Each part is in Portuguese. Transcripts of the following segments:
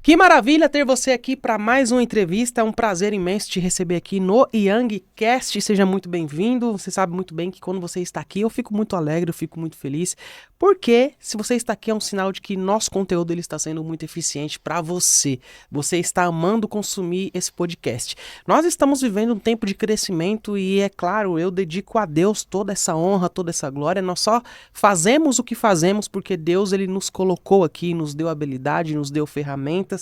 Que maravilha ter você aqui para mais uma entrevista. É um prazer imenso te receber aqui no YangCast. Seja muito bem-vindo. Você sabe muito bem que quando você está aqui eu fico muito alegre, eu fico muito feliz, porque se você está aqui é um sinal de que nosso conteúdo ele está sendo muito eficiente para você. Você está amando consumir esse podcast. Nós estamos vivendo um tempo de crescimento e, é claro, eu dedico a Deus toda essa honra, toda essa glória. Nós só fazemos o que fazemos porque Deus ele nos colocou aqui, nos deu habilidade, nos deu ferramentas,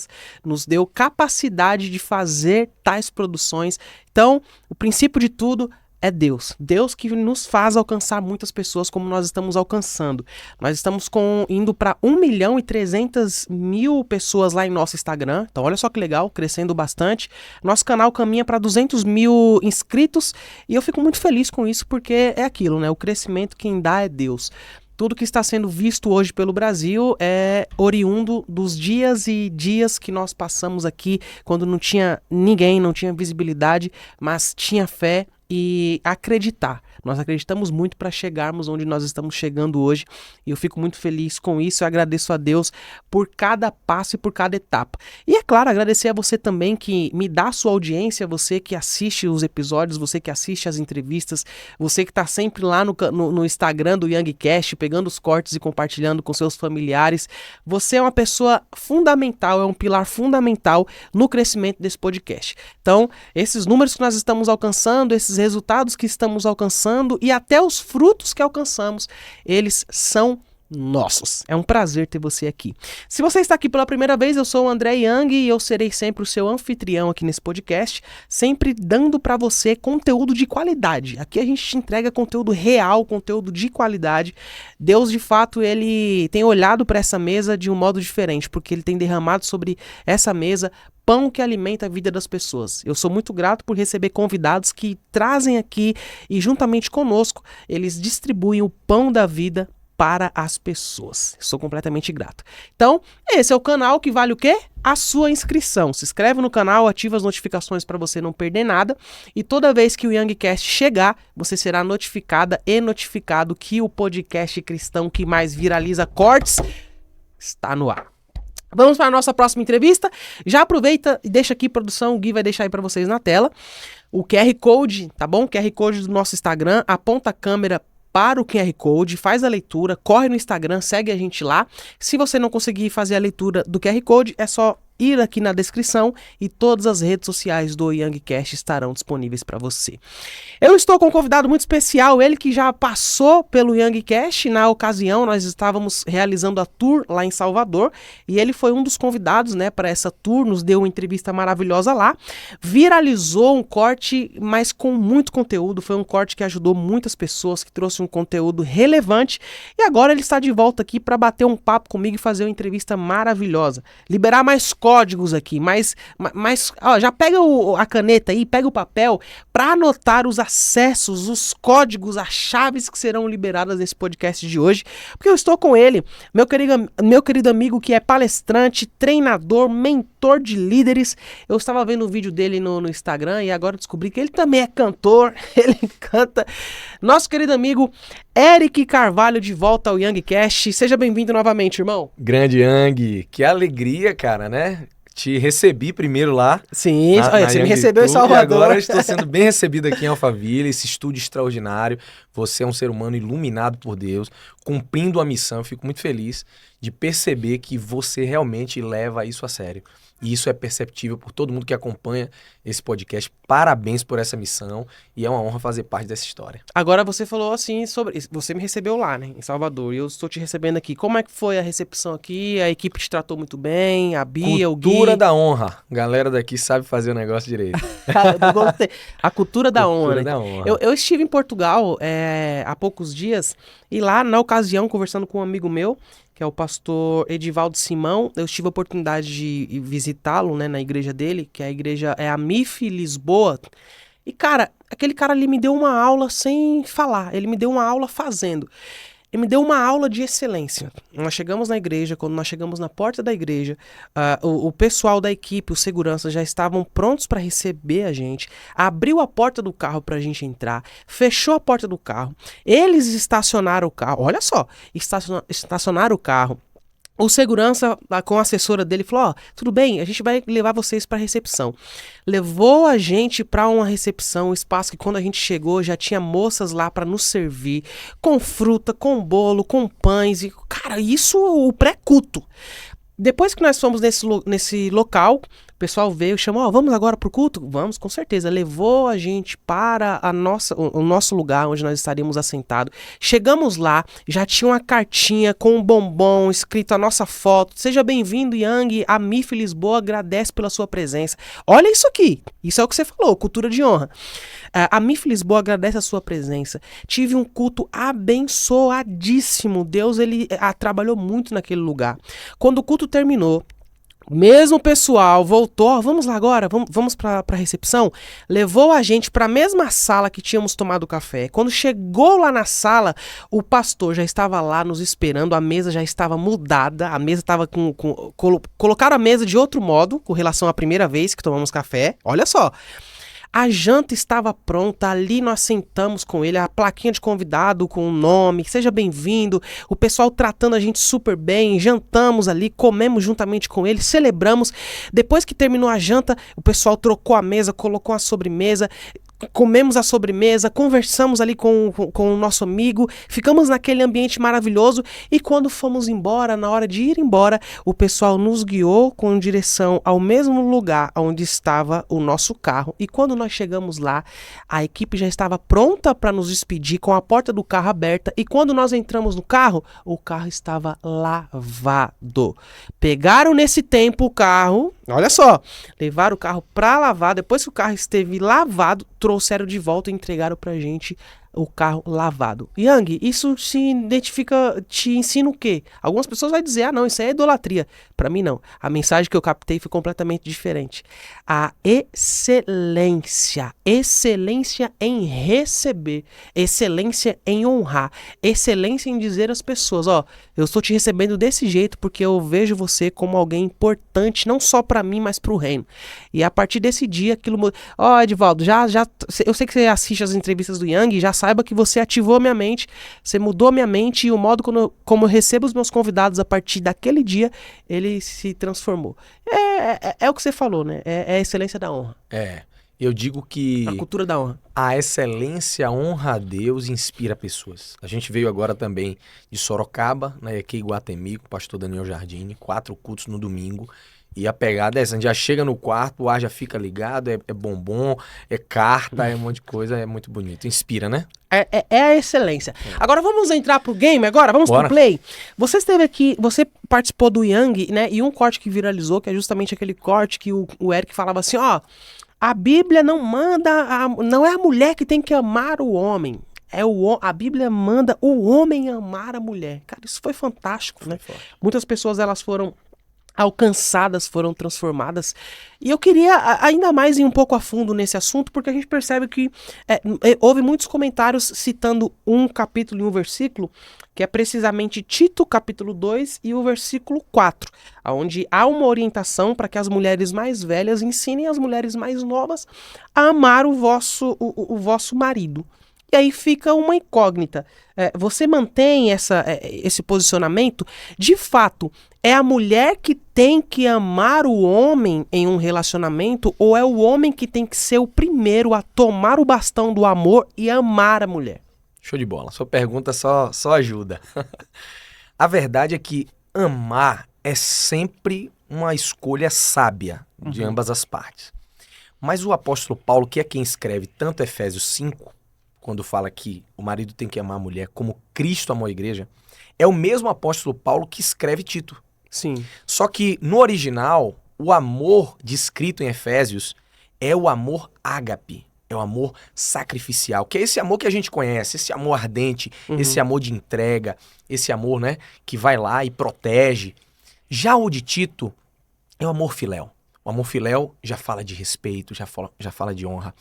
nos deu capacidade de fazer tais produções. Então, o princípio de tudo é Deus. Deus que nos faz alcançar muitas pessoas como nós estamos alcançando. Nós estamos indo para 1.300.000 pessoas lá em nosso Instagram. Então, olha só que legal, crescendo bastante. Nosso canal caminha para 200.000 inscritos e eu fico muito feliz com isso porque é aquilo, né? O crescimento quem dá é Deus. Tudo que está sendo visto hoje pelo Brasil é oriundo dos dias e dias que nós passamos aqui, quando não tinha ninguém, não tinha visibilidade, mas tinha fé e acreditar. Nós acreditamos muito para chegarmos onde nós estamos chegando hoje e eu fico muito feliz com isso. Eu agradeço a Deus por cada passo e por cada etapa. E é claro, agradecer a você também que me dá a sua audiência, você que assiste os episódios, você que assiste as entrevistas, você que está sempre lá no Instagram do YangCast, pegando os cortes e compartilhando com seus familiares. Você é uma pessoa fundamental, é um pilar fundamental no crescimento desse podcast. Então, esses números que nós estamos alcançando, esses resultados que estamos alcançando e até os frutos que alcançamos, eles são nossos. É um prazer ter você aqui. Se você está aqui pela primeira vez, eu sou o André Yang e eu serei sempre o seu anfitrião aqui nesse podcast, sempre dando para você conteúdo de qualidade. Aqui a gente te entrega conteúdo real, conteúdo de qualidade. Deus, de fato, ele tem olhado para essa mesa de um modo diferente, porque ele tem derramado sobre essa mesa pão que alimenta a vida das pessoas. Eu sou muito grato por receber convidados que trazem aqui e juntamente conosco, eles distribuem o pão da vida para as pessoas. Sou completamente grato. Então, esse é o canal que vale o quê? A sua inscrição. Se inscreve no canal, ativa as notificações para você não perder nada e toda vez que o YangCast chegar, você será notificada e notificado que o podcast cristão que mais viraliza cortes está no ar. Vamos para a nossa próxima entrevista. Já aproveita e deixa aqui, produção, o Gui vai deixar aí para vocês na tela o QR Code, tá bom? O QR Code do nosso Instagram, aponta a câmera para o QR Code, faz a leitura, corre no Instagram, segue a gente lá. Se você não conseguir fazer a leitura do QR Code, é só ir aqui na descrição e todas as redes sociais do YangCast estarão disponíveis para você. Eu estou com um convidado muito especial, ele que já passou pelo YangCast. Na ocasião nós estávamos realizando a tour lá em Salvador e ele foi um dos convidados, né, para essa tour, nos deu uma entrevista maravilhosa lá, viralizou um corte, mas com muito conteúdo, foi um corte que ajudou muitas pessoas, que trouxe um conteúdo relevante e agora ele está de volta aqui para bater um papo comigo e fazer uma entrevista maravilhosa, liberar mais códigos aqui, mas ó, já pega a caneta aí, pega o papel para anotar os acessos, os códigos, as chaves que serão liberadas nesse podcast de hoje, porque eu estou com ele, meu querido amigo que é palestrante, treinador, mentor de líderes. Eu estava vendo o vídeo dele no Instagram e agora descobri que ele também é cantor, ele canta. Nosso querido amigo Eric Carvalho de volta ao YangCast. Seja bem-vindo novamente, irmão. Grande Yang, que alegria, cara, né? Te recebi primeiro lá. Sim, olha, você me recebeu em Salvador. E agora estou sendo bem recebido aqui em Alphaville, esse estúdio extraordinário. Você é um ser humano iluminado por Deus, cumprindo a missão. Eu fico muito feliz de perceber que você realmente leva isso a sério. E isso é perceptível por todo mundo que acompanha esse podcast. Parabéns por essa missão e é uma honra fazer parte dessa história. Agora você falou assim sobre... Você me recebeu lá, né, em Salvador, e eu estou te recebendo aqui. Como é que foi a recepção aqui? A equipe te tratou muito bem? A Bia, o Gui? Cultura da honra. A galera daqui sabe fazer o negócio direito. Eu gostei. A cultura da honra. Cultura da honra. Eu estive em Portugal há poucos dias e lá, na ocasião, conversando com um amigo meu, que é o pastor Edivaldo Simão, eu tive a oportunidade de visitá-lo, né, na igreja dele, que a igreja é a MIF Lisboa. E, cara, aquele cara ali me deu uma aula sem falar, ele me deu uma aula fazendo. Ele me deu uma aula de excelência. Nós chegamos na igreja, quando nós chegamos na porta da igreja, o pessoal da equipe, os seguranças já estavam prontos para receber a gente, abriu a porta do carro para a gente entrar, fechou a porta do carro, eles estacionaram o carro, olha só, estacionaram o carro, O segurança, lá com a assessora dele, falou: ó, tudo bem, a gente vai levar vocês para recepção. Levou a gente para uma recepção, um espaço que quando a gente chegou já tinha moças lá para nos servir, com fruta, com bolo, com pães. E, cara, isso o pré-culto. Depois que nós fomos nesse local, o pessoal veio e chamou: ó, vamos agora pro culto? Vamos, com certeza. Levou a gente para o nosso lugar onde nós estaríamos assentados. Chegamos lá, já tinha uma cartinha com um bombom escrito a nossa foto. Seja bem-vindo, Yang. A MIF Lisboa agradece pela sua presença. Olha isso aqui. Isso é o que você falou, cultura de honra. A MIF Lisboa agradece a sua presença. Tive um culto abençoadíssimo. Deus, ele trabalhou muito naquele lugar. Quando o culto terminou, mesmo o pessoal voltou: ó, vamos lá agora, vamos para a recepção. Levou a gente para a mesma sala que tínhamos tomado café. Quando chegou lá na sala, o pastor já estava lá nos esperando, a mesa já estava mudada, a mesa estava colocaram a mesa de outro modo com relação à primeira vez que tomamos café. Olha só. A janta estava pronta, ali nós sentamos com ele, a plaquinha de convidado com o nome, seja bem-vindo, o pessoal tratando a gente super bem, jantamos ali, comemos juntamente com ele, celebramos. Depois que terminou a janta, o pessoal trocou a mesa, colocou a sobremesa, comemos a sobremesa, conversamos ali com o nosso amigo, ficamos naquele ambiente maravilhoso e quando fomos embora, na hora de ir embora, o pessoal nos guiou com direção ao mesmo lugar onde estava o nosso carro e quando nós chegamos lá, a equipe já estava pronta para nos despedir com a porta do carro aberta e quando nós entramos no carro, o carro estava lavado. Pegaram nesse tempo o carro, olha só, levaram o carro para lavar, depois que o carro esteve lavado, trouxeram de volta e entregaram pra gente o carro lavado. Yang, isso te ensina o quê? Algumas pessoas vão dizer: ah, não, isso aí é idolatria. Pra mim, não. A mensagem que eu captei foi completamente diferente. A excelência. Excelência em receber. Excelência em honrar. Excelência em dizer às pessoas: ó, eu estou te recebendo desse jeito porque eu vejo você como alguém importante, não só pra mim, mas pro reino. E a partir desse dia, aquilo mudou. Ó, Edivaldo, eu sei que você assiste as entrevistas do Yang, já saiba que você ativou a minha mente, você mudou a minha mente e o modo como eu recebo os meus convidados a partir daquele dia, ele se transformou. É o que você falou, né? É a excelência da honra. Eu digo que A cultura da honra. a excelência, a honra a Deus inspira pessoas. A gente veio agora também de Sorocaba, na EQ Iguatemi, com o pastor Daniel Jardine, 4 cultos no domingo. E a pegada é essa, a gente já chega no quarto, o ar já fica ligado, é bombom, é carta, é um monte de coisa, é muito bonito. Inspira, né? É a excelência. Agora vamos entrar pro game agora? Vamos Bora. pro play? Você esteve aqui, você participou do Yang, né? E um corte que viralizou, que é justamente aquele corte que o Eric falava assim, ó, a Bíblia não manda, não é a mulher que tem que amar o homem. A Bíblia manda o homem amar a mulher. Cara, isso foi fantástico, né? Muitas pessoas, elas foram alcançadas, foram transformadas. E eu queria ainda mais ir um pouco a fundo nesse assunto, porque a gente percebe que houve muitos comentários citando um capítulo e um versículo, que é precisamente Tito, capítulo 2 e o versículo 4, onde há uma orientação para que as mulheres mais velhas ensinem as mulheres mais novas a amar o vosso marido. E aí fica uma incógnita. Você mantém esse posicionamento? De fato, é a mulher que tem que amar o homem em um relacionamento ou é o homem que tem que ser o primeiro a tomar o bastão do amor e amar a mulher? Show de bola. Sua pergunta só ajuda. A verdade é que amar é sempre uma escolha sábia de ambas as partes. Mas o apóstolo Paulo, que é quem escreve tanto Efésios 5, quando fala que o marido tem que amar a mulher como Cristo amou a igreja, é o mesmo apóstolo Paulo que escreve Tito. Sim. Só que no original, o amor descrito em Efésios é o amor ágape, é o amor sacrificial, que é esse amor que a gente conhece, esse amor ardente, esse amor de entrega, esse amor, né, que vai lá e protege. Já o de Tito é o amor filéu. O amor filéu já fala de respeito, já fala de honra.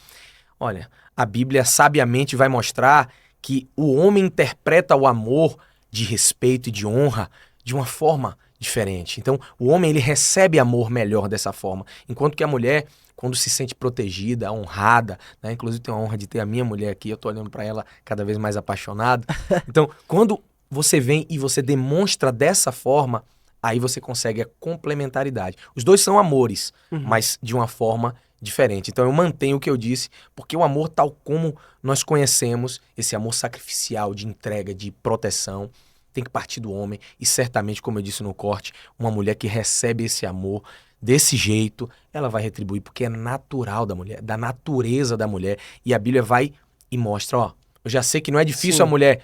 Olha, a Bíblia sabiamente vai mostrar que o homem interpreta o amor de respeito e de honra de uma forma diferente. Então, o homem, ele recebe amor melhor dessa forma, enquanto que a mulher, quando se sente protegida, honrada, né? Inclusive tenho a honra de ter a minha mulher aqui, eu tô olhando para ela cada vez mais apaixonado. Então, quando você vem e você demonstra dessa forma, aí você consegue a complementaridade. Os dois são amores, mas de uma forma diferente. Então eu mantenho o que eu disse, porque o amor tal como nós conhecemos, esse amor sacrificial, de entrega, de proteção, tem que partir do homem. E certamente, como eu disse no corte, uma mulher que recebe esse amor desse jeito, ela vai retribuir, porque é natural da mulher, da natureza da mulher. E a Bíblia vai e mostra, ó, eu já sei que não é difícil Sim. a mulher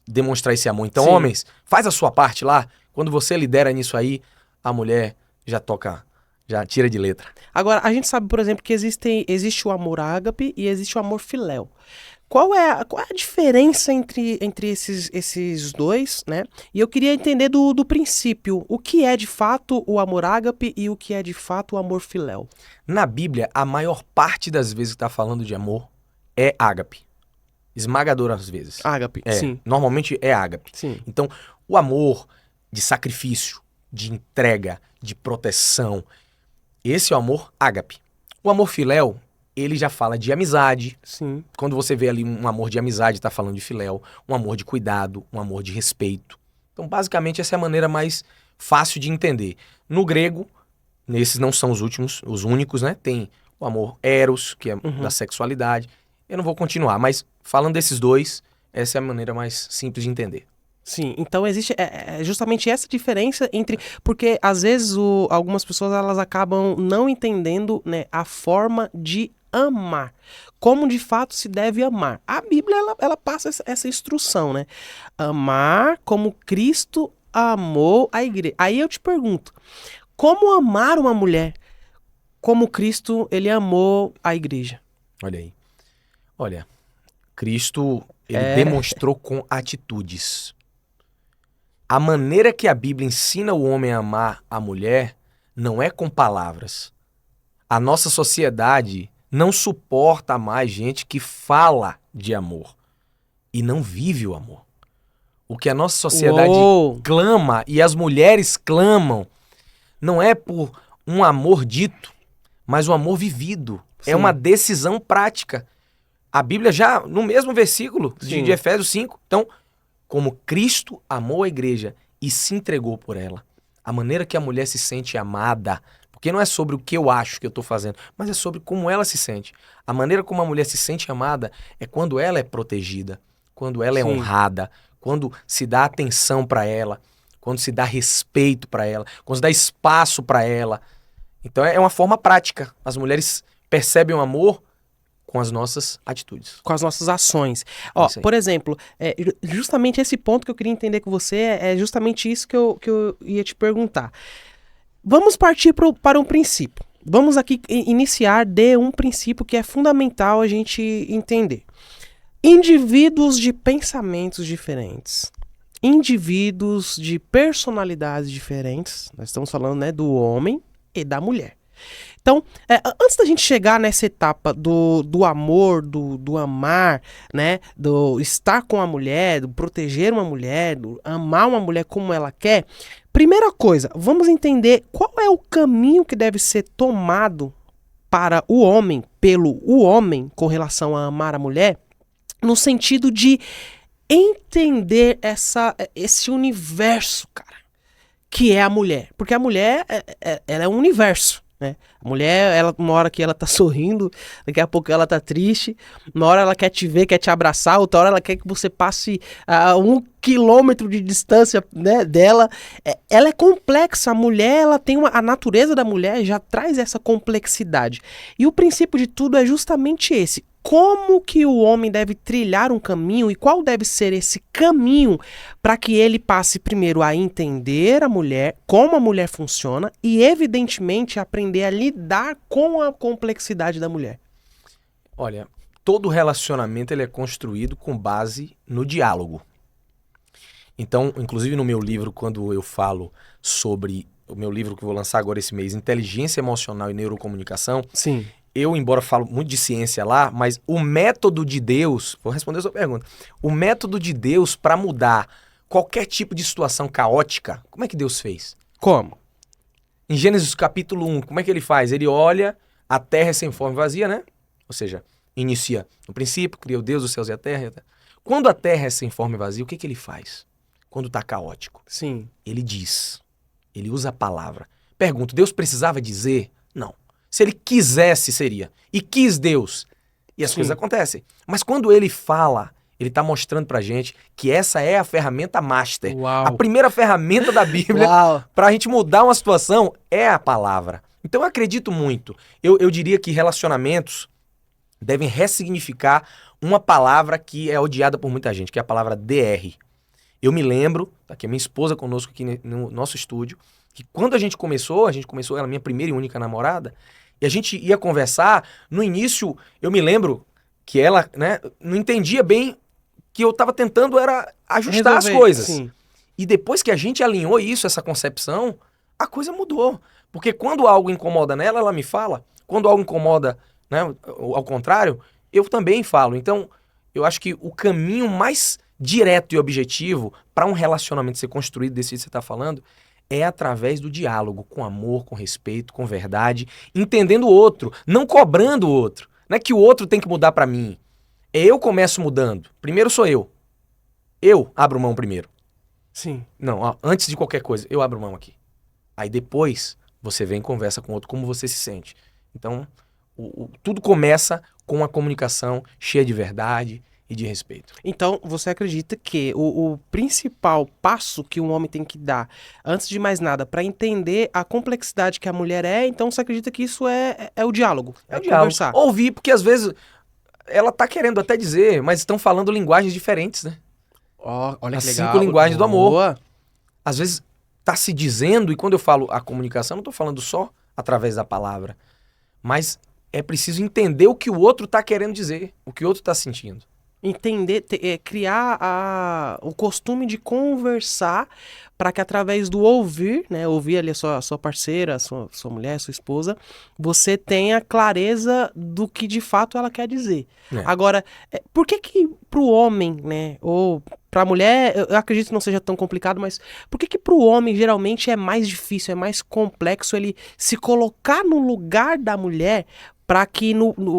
demonstrar esse amor. Então, Sim. homens, faz a sua parte lá. Quando você lidera nisso aí, a mulher já toca, já tira de letra. Agora, a gente sabe, por exemplo, que existe o amor ágape e existe o amor filéu. Qual é a diferença entre esses dois, né? E eu queria entender do princípio, o que é de fato o amor ágape e o que é de fato o amor filéu. Na Bíblia, a maior parte das vezes que está falando de amor é ágape. Esmagadora às vezes. Ágape, sim. Normalmente é ágape. Sim. Então, o amor de sacrifício, de entrega, de proteção, esse é o amor ágape. O amor filéu, ele já fala de amizade. Sim. Quando você vê ali um amor de amizade, está falando de filéu, um amor de cuidado, um amor de respeito. Então, basicamente, essa é a maneira mais fácil de entender. No grego, esses não são os únicos, né? Tem o amor eros, que é da sexualidade. Eu não vou continuar, mas falando desses dois, essa é a maneira mais simples de entender. Sim, então existe justamente essa diferença entre... Porque, às vezes, algumas pessoas elas acabam não entendendo, né, a forma de amar. Como, de fato, se deve amar. A Bíblia, ela passa essa instrução, né? Amar como Cristo amou a igreja. Aí eu te pergunto, como amar uma mulher como Cristo, ele amou a igreja? Olha aí. Olha, Cristo, ele demonstrou com atitudes. A maneira que a Bíblia ensina o homem a amar a mulher não é com palavras. A nossa sociedade não suporta mais gente que fala de amor e não vive o amor. O que a nossa sociedade clama e as mulheres clamam não é por um amor dito, mas um amor vivido. Sim. É uma decisão prática. A Bíblia já, no mesmo versículo de Efésios 5, então, como Cristo amou a igreja e se entregou por ela. A maneira que a mulher se sente amada, porque não é sobre o que eu acho que eu estou fazendo, mas é sobre como ela se sente. A maneira como a mulher se sente amada é quando ela é protegida, quando ela é honrada, quando se dá atenção para ela, quando se dá respeito para ela, quando se dá espaço para ela. Então é uma forma prática. As mulheres percebem o amor com as nossas atitudes. Com as nossas ações. Ó, por exemplo, justamente esse ponto que eu queria entender com você é justamente isso que eu ia te perguntar. Vamos partir para um princípio. Vamos aqui iniciar de um princípio que é fundamental a gente entender. Indivíduos de pensamentos diferentes. Indivíduos de personalidades diferentes. Nós estamos falando, né, do homem e da mulher. Então, antes da gente chegar nessa etapa do amor, do amar, né, do estar com a mulher, do proteger uma mulher, do amar uma mulher como ela quer, primeira coisa, vamos entender qual é o caminho que deve ser tomado para o homem, pelo homem, com relação a amar a mulher, no sentido de entender esse universo, cara, que é a mulher. Porque a mulher, ela é um universo. Né? A mulher, uma hora que ela tá sorrindo, daqui a pouco ela tá triste, uma hora ela quer te ver, quer te abraçar, outra hora ela quer que você passe a 1 quilômetro de distância, né, dela. Ela é complexa, a mulher, ela tem a natureza da mulher já traz essa complexidade. E o princípio de tudo é justamente esse. Como que o homem deve trilhar um caminho e qual deve ser esse caminho para que ele passe primeiro a entender a mulher, como a mulher funciona e, evidentemente, aprender a lidar com a complexidade da mulher? Olha, todo relacionamento ele é construído com base no diálogo. Então, inclusive no meu livro, quando eu falo sobre o meu livro que eu vou lançar agora esse mês, Inteligência Emocional e Neurocomunicação, sim, eu, embora falo muito de ciência lá, mas o método de Deus, vou responder a sua pergunta, o método de Deus para mudar qualquer tipo de situação caótica, como é que Deus fez? Como? Em Gênesis capítulo 1, como é que ele faz? Ele olha, a terra é sem forma e vazia, né? Ou seja, inicia no princípio, criou Deus os céus e a terra. Quando a terra é sem forma e vazia, o que ele faz? Quando está caótico? Sim. Ele diz. Ele usa a palavra. Pergunto, Deus precisava dizer? Não. Se ele quisesse, seria. E quis Deus. E as coisas acontecem. Mas quando ele fala, ele está mostrando pra gente que essa é a ferramenta master. Uau. A primeira ferramenta da Bíblia para a gente mudar uma situação é a palavra. Então eu acredito muito. Eu diria que relacionamentos devem ressignificar uma palavra que é odiada por muita gente, que é a palavra DR. Eu me lembro, tá aqui a minha esposa conosco aqui no nosso estúdio, que quando a gente começou, ela minha primeira e única namorada, e a gente ia conversar, no início eu me lembro que ela, né, não entendia bem que eu estava tentando era ajustar as coisas. Sim. E depois que a gente alinhou isso, essa concepção, a coisa mudou. Porque quando algo incomoda nela, ela me fala. Quando algo incomoda, né, ao contrário, eu também falo. Então, eu acho que o caminho mais direto e objetivo para um relacionamento ser construído desse jeito que você está falando é através do diálogo, com amor, com respeito, com verdade, entendendo o outro, não cobrando o outro. Não é que o outro tem que mudar para mim. Eu começo mudando. Primeiro sou eu. Eu abro mão primeiro. Sim. Não, ó, antes de qualquer coisa, eu abro mão aqui. Aí depois você vem e conversa com o outro, como você se sente. Então, tudo começa com uma comunicação cheia de verdade e de respeito. Então, você acredita que o principal passo que um homem tem que dar, antes de mais nada, para entender a complexidade que a mulher é, então você acredita que isso é o diálogo? É o diálogo. Conversar. Ouvir, porque às vezes ela tá querendo até dizer, mas estão falando linguagens diferentes, né? Olha as que legal. 5 linguagens do amor. Às vezes tá se dizendo, e quando eu falo a comunicação, não tô falando só através da palavra, mas é preciso entender o que o outro tá querendo dizer, o que o outro tá sentindo. Entender, criar o costume de conversar para que através do ouvir, né, ouvir ali a sua parceira, a sua mulher, a sua esposa, você tenha clareza do que de fato ela quer dizer. Agora, por que pro homem, né, ou pra mulher, eu acredito que não seja tão complicado, mas por que pro homem geralmente é mais difícil, é mais complexo ele se colocar no lugar da mulher para que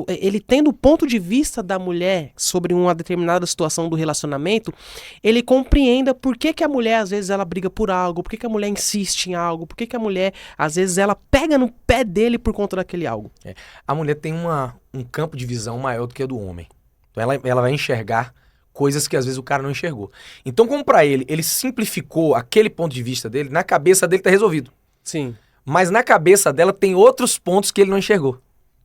ele tendo o ponto de vista da mulher sobre uma determinada situação do relacionamento, ele compreenda por que a mulher, às vezes, ela briga por algo, por que a mulher insiste em algo, por que a mulher, às vezes, ela pega no pé dele por conta daquele algo. A mulher tem um campo de visão maior do que o do homem. Então ela vai enxergar coisas que, às vezes, o cara não enxergou. Então, como para ele simplificou aquele ponto de vista dele, na cabeça dele tá resolvido. Sim. Mas na cabeça dela tem outros pontos que ele não enxergou.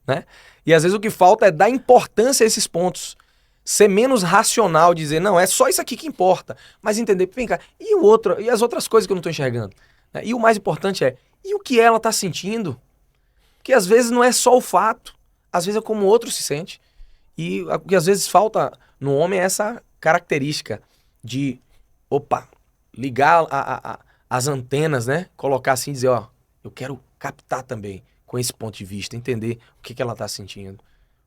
Né? E às vezes o que falta é dar importância a esses pontos. Ser menos racional, dizer, não, é só isso aqui que importa. Mas entender, vem cá, e as outras coisas que eu não estou enxergando? Né? E o mais importante é, e o que ela está sentindo? Que às vezes não é só o fato, às vezes é como o outro se sente. E o que às vezes falta no homem é essa característica de, ligar as antenas, né? Colocar assim e dizer, ó, eu quero captar também. Com esse ponto de vista, entender o que ela tá sentindo.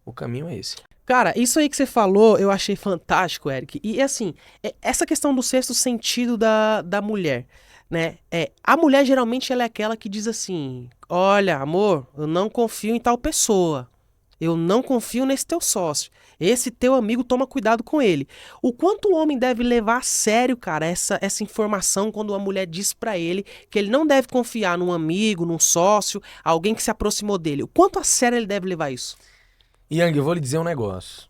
O caminho é esse. Cara, isso aí que você falou, eu achei fantástico, Eric. E assim, essa questão do sexto sentido da mulher, né? A mulher geralmente ela é aquela que diz assim, olha, amor, eu não confio em tal pessoa. Eu não confio nesse teu sócio. Esse teu amigo, toma cuidado com ele. O quanto o homem deve levar a sério, cara, essa informação quando a mulher diz pra ele que ele não deve confiar num amigo, num sócio, alguém que se aproximou dele. O quanto a sério ele deve levar isso? Yang, eu vou lhe dizer um negócio.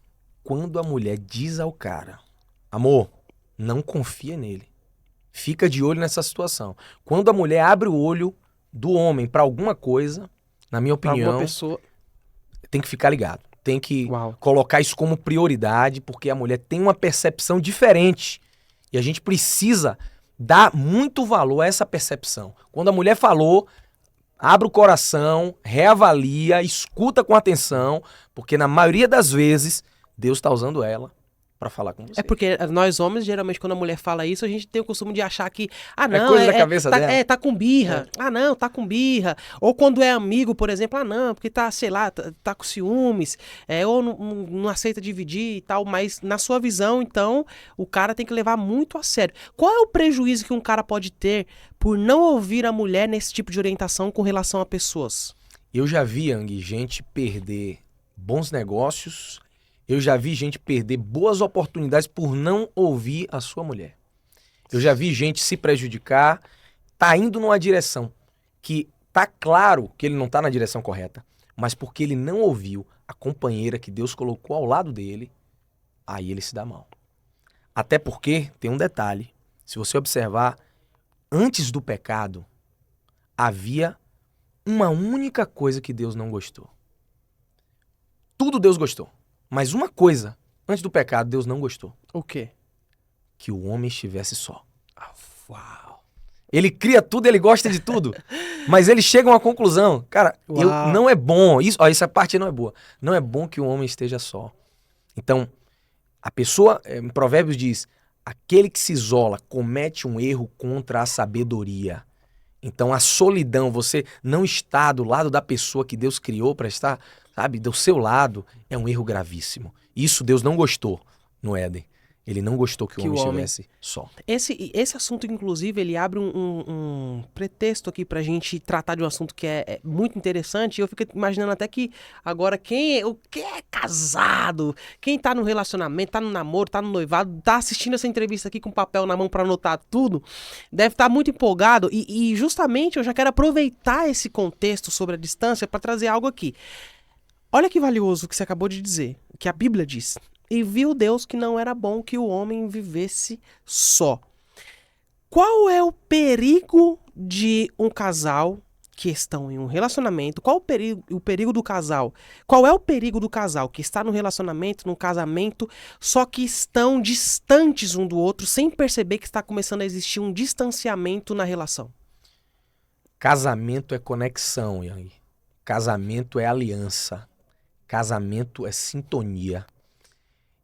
Quando a mulher diz ao cara, amor, não confia nele. Fica de olho nessa situação. Quando a mulher abre o olho do homem pra alguma coisa, na minha opinião, alguma pessoa... tem que ficar ligado. Tem que colocar isso como prioridade, porque a mulher tem uma percepção diferente. E a gente precisa dar muito valor a essa percepção. Quando a mulher falou, abre o coração, reavalia, escuta com atenção, porque na maioria das vezes, Deus está usando ela pra falar com você. É porque nós homens, geralmente, quando a mulher fala isso, a gente tem o costume de achar que, não, coisa da cabeça dela. Tá com birra. Não, tá com birra. Ou quando é amigo, por exemplo, não, porque tá, sei lá, tá com ciúmes, ou não aceita dividir e tal, mas na sua visão, então, o cara tem que levar muito a sério. Qual é o prejuízo que um cara pode ter por não ouvir a mulher nesse tipo de orientação com relação a pessoas? Eu já vi, Yang, gente perder bons negócios. Eu já vi gente perder boas oportunidades por não ouvir a sua mulher. Eu já vi gente se prejudicar tá indo numa direção que tá claro que ele não tá na direção correta, mas porque ele não ouviu a companheira que Deus colocou ao lado dele, aí ele se dá mal. Até porque tem um detalhe, se você observar, antes do pecado, havia uma única coisa que Deus não gostou. Tudo Deus gostou, mas uma coisa, antes do pecado, Deus não gostou. O quê? Que o homem estivesse só. Uau. Ele cria tudo, ele gosta de tudo. Mas ele chega a uma conclusão. Cara, não é bom. Essa parte não é boa. Não é bom que o homem esteja só. Então, a pessoa, em Provérbios diz, aquele que se isola comete um erro contra a sabedoria. Então, a solidão, você não estar do lado da pessoa que Deus criou para estar, sabe, do seu lado, é um erro gravíssimo. Isso Deus não gostou no Éden. Ele não gostou que o homem estivesse só. Esse assunto, inclusive, ele abre um pretexto aqui pra gente tratar de um assunto que é muito interessante. E eu fico imaginando até que agora quem é casado, quem tá no relacionamento, tá no namoro, tá no noivado, tá assistindo essa entrevista aqui com papel na mão pra anotar tudo, deve estar muito empolgado. E justamente eu já quero aproveitar esse contexto sobre a distância pra trazer algo aqui. Olha que valioso o que você acabou de dizer, que a Bíblia diz. E viu Deus que não era bom que o homem vivesse só. Qual é o perigo de um casal que estão em um relacionamento? Qual o perigo do casal? Qual é o perigo do casal que está no relacionamento, num casamento, só que estão distantes um do outro, sem perceber que está começando a existir um distanciamento na relação? Casamento é conexão, Yang. Casamento é aliança. Casamento é sintonia.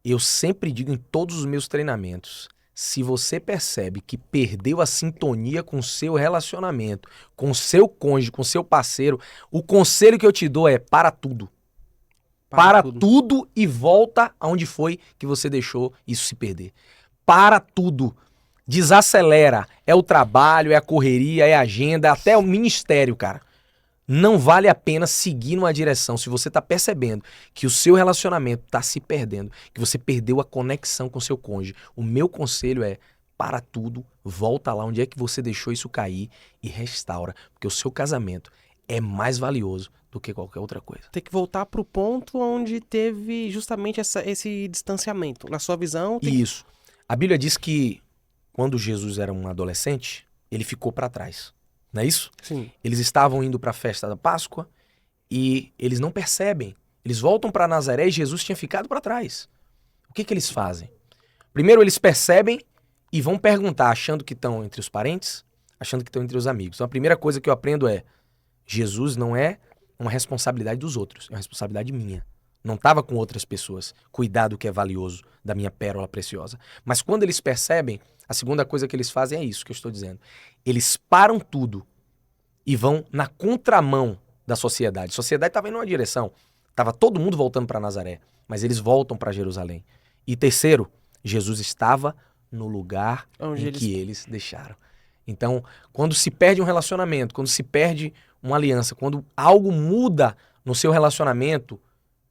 Eu sempre digo em todos os meus treinamentos, se você percebe que perdeu a sintonia com o seu relacionamento, com o seu cônjuge, com o seu parceiro, o conselho que eu te dou é para tudo. Para tudo e volta aonde foi que você deixou isso se perder. Para tudo. Desacelera. É o trabalho, é a correria, é a agenda, até o ministério, cara. Não vale a pena seguir numa direção se você está percebendo que o seu relacionamento está se perdendo, que você perdeu a conexão com o seu cônjuge. O meu conselho é, para tudo, volta lá onde é que você deixou isso cair e restaura, porque o seu casamento é mais valioso do que qualquer outra coisa. Tem que voltar para o ponto onde teve justamente esse distanciamento. Na sua visão... Isso. A Bíblia diz que quando Jesus era um adolescente, ele ficou para trás. Não é isso? Sim. Eles estavam indo para a festa da Páscoa e eles não percebem. Eles voltam para Nazaré e Jesus tinha ficado para trás. O que eles fazem? Primeiro eles percebem e vão perguntar, achando que estão entre os parentes, achando que estão entre os amigos. Então a primeira coisa que eu aprendo é, Jesus não é uma responsabilidade dos outros, é uma responsabilidade minha. Não estava com outras pessoas. Cuidar do que é valioso, da minha pérola preciosa. Mas quando eles percebem, a segunda coisa que eles fazem é isso que eu estou dizendo. Eles param tudo e vão na contramão da sociedade. A sociedade estava indo numa direção. Estava todo mundo voltando para Nazaré. Mas eles voltam para Jerusalém. E terceiro, Jesus estava no lugar que eles deixaram. Então, quando se perde um relacionamento, quando se perde uma aliança, quando algo muda no seu relacionamento,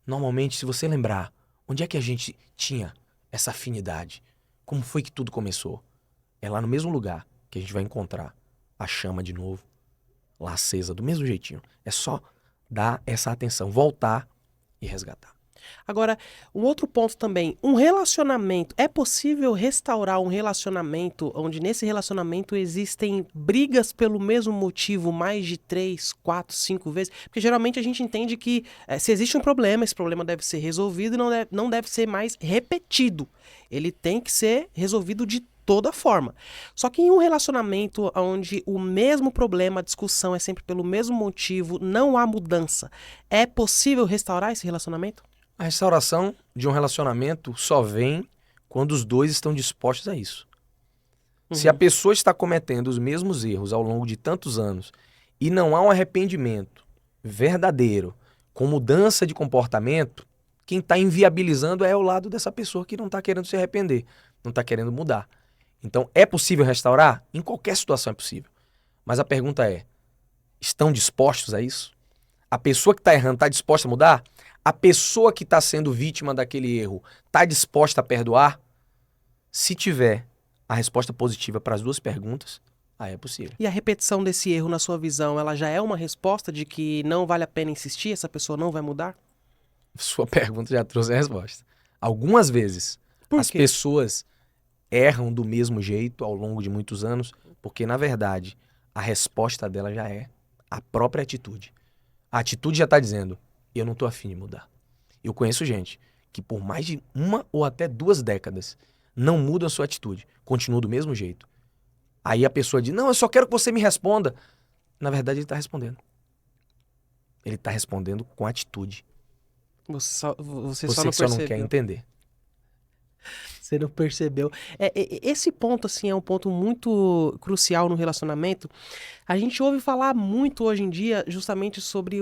normalmente, se você lembrar, onde é que a gente tinha essa afinidade? Como foi que tudo começou? É lá no mesmo lugar que a gente vai encontrar a chama de novo, lá acesa, do mesmo jeitinho. É só dar essa atenção, voltar e resgatar. Agora, um outro ponto também, um relacionamento, é possível restaurar um relacionamento onde nesse relacionamento existem brigas pelo mesmo motivo mais de 3, 4, 5 vezes? Porque geralmente a gente entende que se existe um problema, esse problema deve ser resolvido e não deve ser mais repetido. Ele tem que ser resolvido de toda forma. Só que em um relacionamento onde o mesmo problema, a discussão é sempre pelo mesmo motivo, não há mudança, é possível restaurar esse relacionamento? A restauração de um relacionamento só vem quando os dois estão dispostos a isso. Se a pessoa está cometendo os mesmos erros ao longo de tantos anos e não há um arrependimento verdadeiro, com mudança de comportamento, quem está inviabilizando é o lado dessa pessoa que não está querendo se arrepender, não está querendo mudar. Então, é possível restaurar? Em qualquer situação é possível. Mas a pergunta é, estão dispostos a isso? A pessoa que está errando está disposta a mudar? A pessoa que está sendo vítima daquele erro está disposta a perdoar? Se tiver a resposta positiva para as duas perguntas, Aí é possível. E a repetição desse erro, na sua visão, ela já é uma resposta de que não vale a pena insistir, essa pessoa não vai mudar? Sua pergunta já trouxe a resposta. Algumas vezes Por as quê? pessoas erram do mesmo jeito ao longo de muitos anos, porque na verdade a resposta dela já é a própria atitude. A atitude já está dizendo, eu não tô afim de mudar. Eu conheço gente que por mais de 1 ou até 2 décadas não muda a sua atitude, continua do mesmo jeito. Aí a pessoa diz, não, eu só quero que você me responda. Na verdade ele está respondendo. Ele está respondendo com atitude. Você Você só não que só não quer percebeu. entender. Você não percebeu. Esse ponto, assim, é um ponto muito crucial no relacionamento. A gente ouve falar muito hoje em dia justamente sobre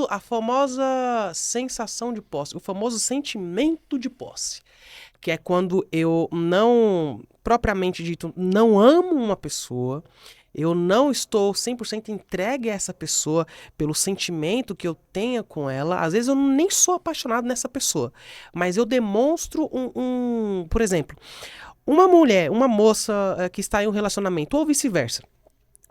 a famosa sensação de posse, o famoso sentimento de posse, que é quando eu não, propriamente dito, não amo uma pessoa, eu não estou 100% entregue a essa pessoa pelo sentimento que eu tenha com ela. Às vezes eu nem sou apaixonado nessa pessoa, mas eu demonstro por exemplo, uma mulher, uma moça que está em um relacionamento, ou vice-versa.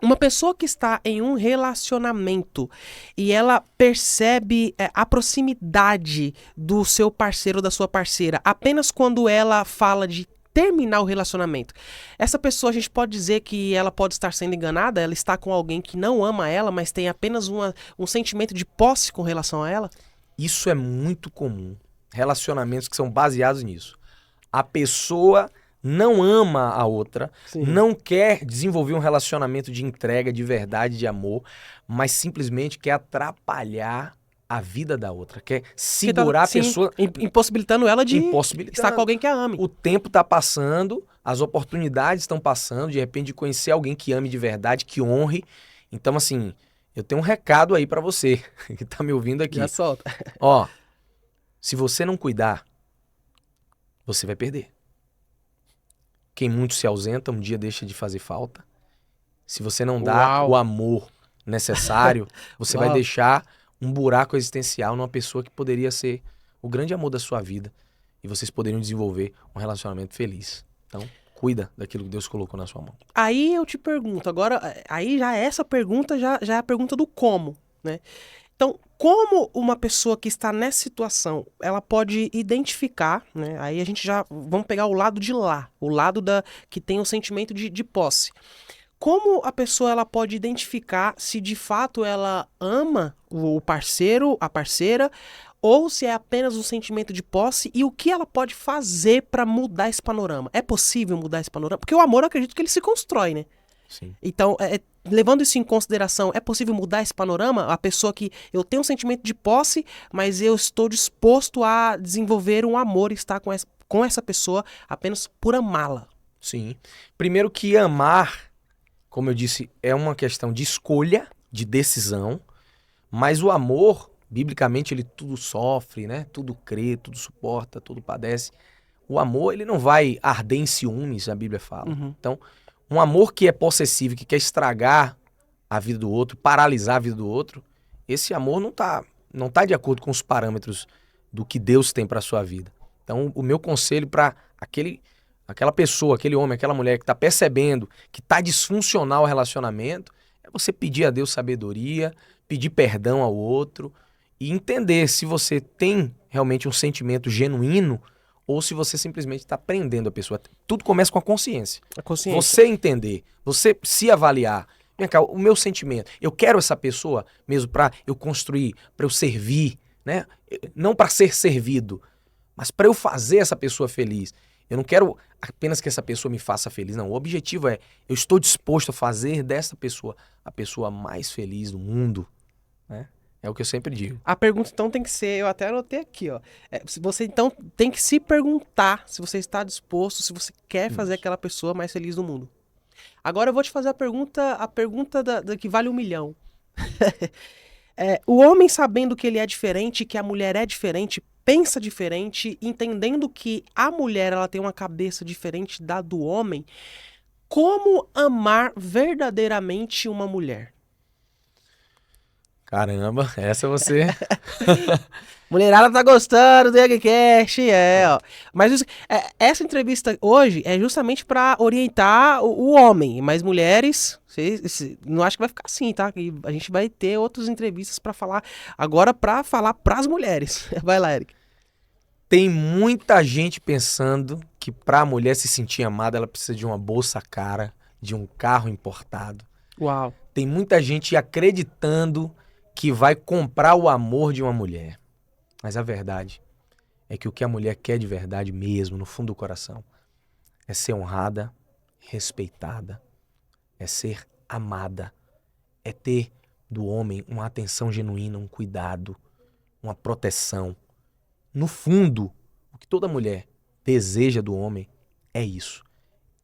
Uma pessoa que está em um relacionamento e ela percebe a proximidade do seu parceiro ou da sua parceira apenas quando ela fala de terminar o relacionamento. Essa pessoa, a gente pode dizer que ela pode estar sendo enganada, ela está com alguém que não ama ela, mas tem apenas um sentimento de posse com relação a ela? Isso é muito comum. Relacionamentos que são baseados nisso. A pessoa não ama a outra, Sim. não quer desenvolver um relacionamento de entrega, de verdade, de amor, mas simplesmente quer atrapalhar a vida da outra, quer segurar a pessoa, impossibilitando ela de estar com impossibilitando. alguém que a ame. O tempo tá passando, as oportunidades estão passando, de repente de conhecer alguém que ame de verdade, que honre. Então, assim, eu tenho um recado aí pra você que tá me ouvindo aqui. Já solta. Ó, se você não cuidar, você vai perder. Quem muito se ausenta, um dia deixa de fazer falta. Se você não dá Uau. o amor necessário, você vai Uau. deixar um buraco existencial numa pessoa que poderia ser o grande amor da sua vida. E vocês poderiam desenvolver um relacionamento feliz. Então, cuida daquilo que Deus colocou na sua mão. Aí eu te pergunto, agora, aí já essa pergunta já é a pergunta do como, né? Então, como uma pessoa que está nessa situação, ela pode identificar, né? Aí a gente já, vamos pegar o lado de lá, o lado que tem o sentimento de posse. Como a pessoa ela pode identificar se de fato ela ama o parceiro, a parceira, ou se é apenas um sentimento de posse e o que ela pode fazer para mudar esse panorama? É possível mudar esse panorama? Porque o amor, eu acredito que ele se constrói, né? Sim. Então, levando isso em consideração, é possível mudar esse panorama? A pessoa que eu tenho um sentimento de posse, mas eu estou disposto a desenvolver um amor e estar com essa pessoa apenas por amá-la. Sim. Primeiro que amar, como eu disse, é uma questão de escolha, de decisão, mas o amor, biblicamente, ele tudo sofre, né? Tudo crê, tudo suporta, tudo padece. O amor, ele não vai arder em ciúmes, a Bíblia fala. Uhum. Então, um amor que é possessivo, que quer estragar a vida do outro, paralisar a vida do outro, esse amor não tá de acordo com os parâmetros do que Deus tem para sua vida. Então, o meu conselho para aquela pessoa, aquele homem, aquela mulher que está percebendo que está disfuncional o relacionamento, é você pedir a Deus sabedoria, pedir perdão ao outro e entender se você tem realmente um sentimento genuíno ou se você simplesmente está prendendo a pessoa. Tudo começa com a consciência. A consciência. Você entender, você se avaliar. Vem cá, o meu sentimento, eu quero essa pessoa mesmo para eu construir, para eu servir, né? Não para ser servido, mas para eu fazer essa pessoa feliz. Eu não quero apenas que essa pessoa me faça feliz, não. O objetivo é, eu estou disposto a fazer dessa pessoa a pessoa mais feliz do mundo, né? É o que eu sempre digo. A pergunta então tem que ser, eu até anotei aqui, ó. Se você então tem que se perguntar se você está disposto, se você quer fazer aquela pessoa mais feliz do mundo. Agora eu vou te fazer a pergunta da que vale 1 milhão. O homem sabendo que ele é diferente, que a mulher é diferente, pensa diferente, entendendo que a mulher ela tem uma cabeça diferente da do homem, como amar verdadeiramente uma mulher? Caramba, essa você... Mulherada tá gostando do YangCast, ó. Mas essa entrevista hoje é justamente pra orientar o homem, mas mulheres, não acho que vai ficar assim, tá? Que a gente vai ter outras entrevistas pra falar, agora pra falar pras mulheres. Vai lá, Eric. Tem muita gente pensando que pra mulher se sentir amada, ela precisa de uma bolsa cara, de um carro importado. Uau. Tem muita gente acreditando que vai comprar o amor de uma mulher. Mas a verdade é que o que a mulher quer de verdade mesmo, no fundo do coração, é ser honrada, respeitada, é ser amada, é ter do homem uma atenção genuína, um cuidado, uma proteção. No fundo, o que toda mulher deseja do homem é isso.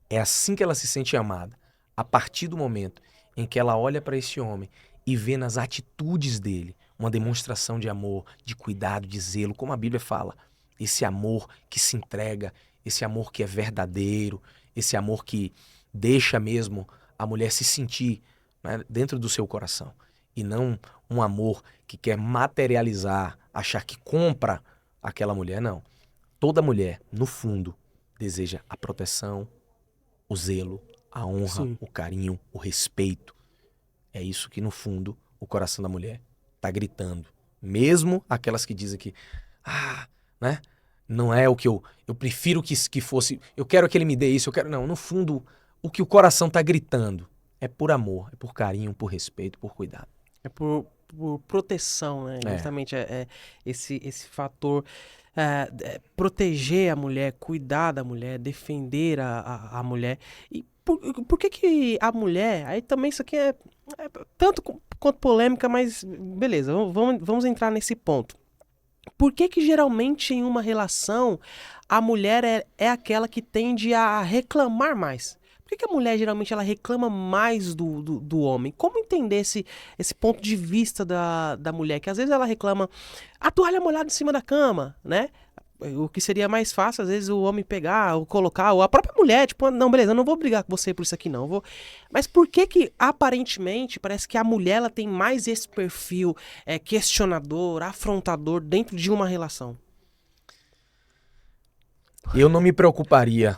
É assim que ela se sente amada. A partir do momento em que ela olha para esse homem e vê nas atitudes dele uma demonstração de amor, de cuidado, de zelo, como a Bíblia fala. Esse amor que se entrega, esse amor que é verdadeiro, esse amor que deixa mesmo a mulher se sentir, né, dentro do seu coração. E não um amor que quer materializar, achar que compra aquela mulher, não. Toda mulher, no fundo, deseja a proteção, o zelo, a honra, Sim. o carinho, o respeito. É isso que, no fundo, o coração da mulher tá gritando. Mesmo aquelas que dizem que, né? Não é o que eu prefiro que fosse, eu quero que ele me dê isso, eu quero... Não, no fundo, o que o coração tá gritando é por amor, é por carinho, por respeito, por cuidado. É por proteção, né? É. Justamente esse fator proteger a mulher, cuidar da mulher, defender a mulher. E por que a mulher... Aí também isso aqui é tanto quanto polêmica, mas beleza, vamos entrar nesse ponto. Por que geralmente em uma relação a mulher é aquela que tende a reclamar mais? Por que a mulher geralmente ela reclama mais do homem? Como entender esse ponto de vista da mulher? Que às vezes ela reclama a toalha molhada em cima da cama, né? O que seria mais fácil, às vezes, o homem pegar, ou colocar, ou a própria mulher, tipo, não, beleza, eu não vou brigar com você por isso aqui, não. Mas por que aparentemente, parece que a mulher ela tem mais esse perfil questionador, afrontador dentro de uma relação? Eu não me preocuparia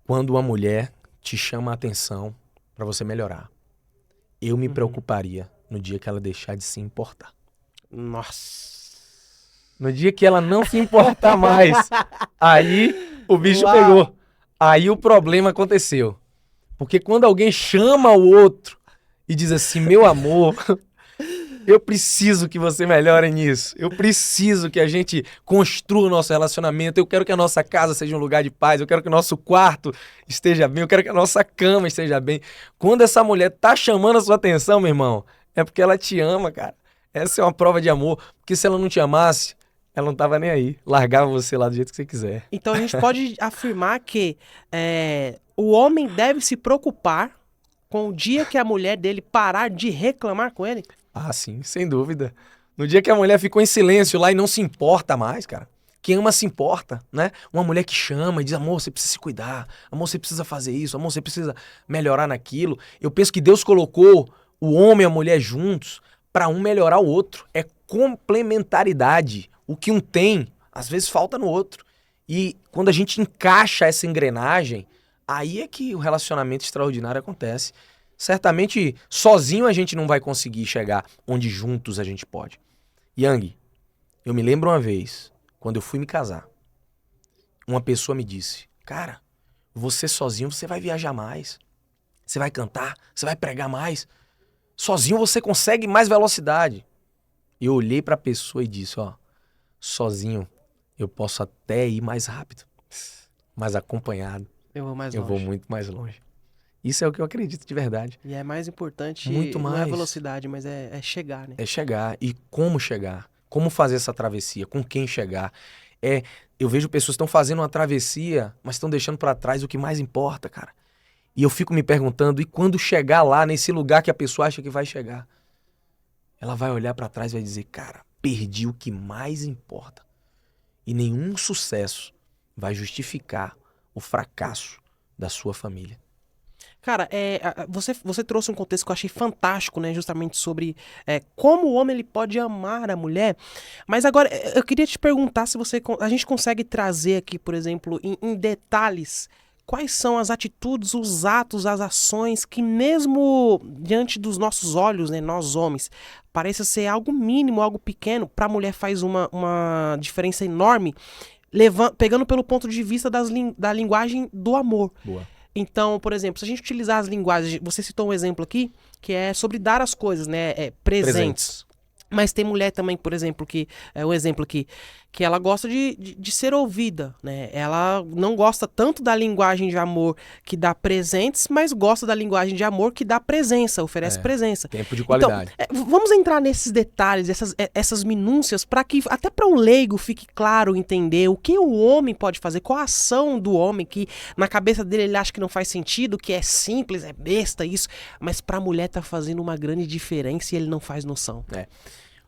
quando uma mulher te chama a atenção pra você melhorar. Eu me preocuparia no dia que ela deixar de se importar. Nossa. No dia que ela não se importar mais, aí o bicho Uau. pegou. Aí o problema aconteceu. Porque quando alguém chama o outro e diz assim, meu amor, eu preciso que você melhore nisso. Eu preciso que a gente construa o nosso relacionamento. Eu quero que a nossa casa seja um lugar de paz. Eu quero que o nosso quarto esteja bem. Eu quero que a nossa cama esteja bem. Quando essa mulher tá chamando a sua atenção, meu irmão, é porque ela te ama, cara. Essa é uma prova de amor. Porque se ela não te amasse, ela não tava nem aí. Largava você lá do jeito que você quiser. Então a gente pode afirmar que o homem deve se preocupar com o dia que a mulher dele parar de reclamar com ele? Ah, sim, sem dúvida. No dia que a mulher ficou em silêncio lá e não se importa mais, cara. Quem ama se importa, né? Uma mulher que chama e diz, amor, você precisa se cuidar. Amor, você precisa fazer isso. Amor, você precisa melhorar naquilo. Eu penso que Deus colocou o homem e a mulher juntos para um melhorar o outro. É complementaridade. O que um tem, às vezes falta no outro. E quando a gente encaixa essa engrenagem, aí é que o relacionamento extraordinário acontece. Certamente, sozinho a gente não vai conseguir chegar onde juntos a gente pode. Yang, eu me lembro uma vez, quando eu fui me casar, uma pessoa me disse, cara, você sozinho você vai viajar mais, você vai cantar, você vai pregar mais, sozinho você consegue mais velocidade. Eu olhei para a pessoa e disse, ó, sozinho eu posso até ir mais rápido, mas acompanhado Eu vou mais eu longe. vou muito mais longe. Isso é o que eu acredito de verdade. E é mais importante, Muito não é mais. velocidade, mas é chegar, né? É chegar. E como chegar? Como fazer essa travessia? Com quem chegar? Eu vejo pessoas que estão fazendo uma travessia, mas estão deixando para trás o que mais importa, cara. E eu fico me perguntando, e quando chegar lá, nesse lugar que a pessoa acha que vai chegar? Ela vai olhar para trás e vai dizer, cara, perdi o que mais importa. E nenhum sucesso vai justificar o fracasso da sua família. Cara, você trouxe um contexto que eu achei fantástico, né? Justamente sobre como o homem ele pode amar a mulher. Mas agora, eu queria te perguntar se a gente consegue trazer aqui, por exemplo, em detalhes, quais são as atitudes, os atos, as ações que mesmo diante dos nossos olhos, né, nós homens, pareça ser algo mínimo, algo pequeno, para a mulher faz uma diferença enorme, pegando pelo ponto de vista da linguagem do amor. Boa. Então, por exemplo, se a gente utilizar as linguagens, você citou um exemplo aqui, que é sobre dar as coisas, né? Presentes. Mas tem mulher também, por exemplo, que é um exemplo aqui, que ela gosta de ser ouvida, né? Ela não gosta tanto da linguagem de amor que dá presentes, mas gosta da linguagem de amor que dá presença, oferece presença. Tempo de qualidade. Então, vamos entrar nesses detalhes, essas minúcias, para que até para um leigo fique claro entender o que o homem pode fazer, qual a ação do homem que na cabeça dele ele acha que não faz sentido, que é simples, é besta isso, mas para a mulher tá fazendo uma grande diferença e ele não faz noção.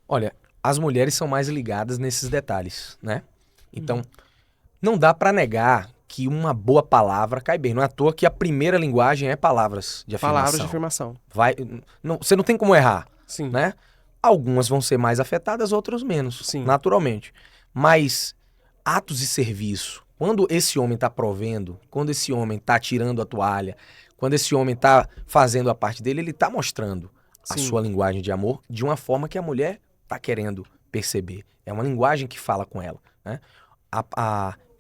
Olha, as mulheres são mais ligadas nesses detalhes, né? Então, não dá pra negar que uma boa palavra cai bem. Não é à toa que a primeira linguagem é palavras de afirmação. Palavras de afirmação. Você não tem como errar, Sim. né? Algumas vão ser mais afetadas, outras menos, Sim. naturalmente. Mas atos de serviço, quando esse homem tá provendo, quando esse homem tá tirando a toalha, quando esse homem tá fazendo a parte dele, ele tá mostrando a Sim. sua linguagem de amor de uma forma que a mulher tá querendo perceber. É uma linguagem que fala com ela, né?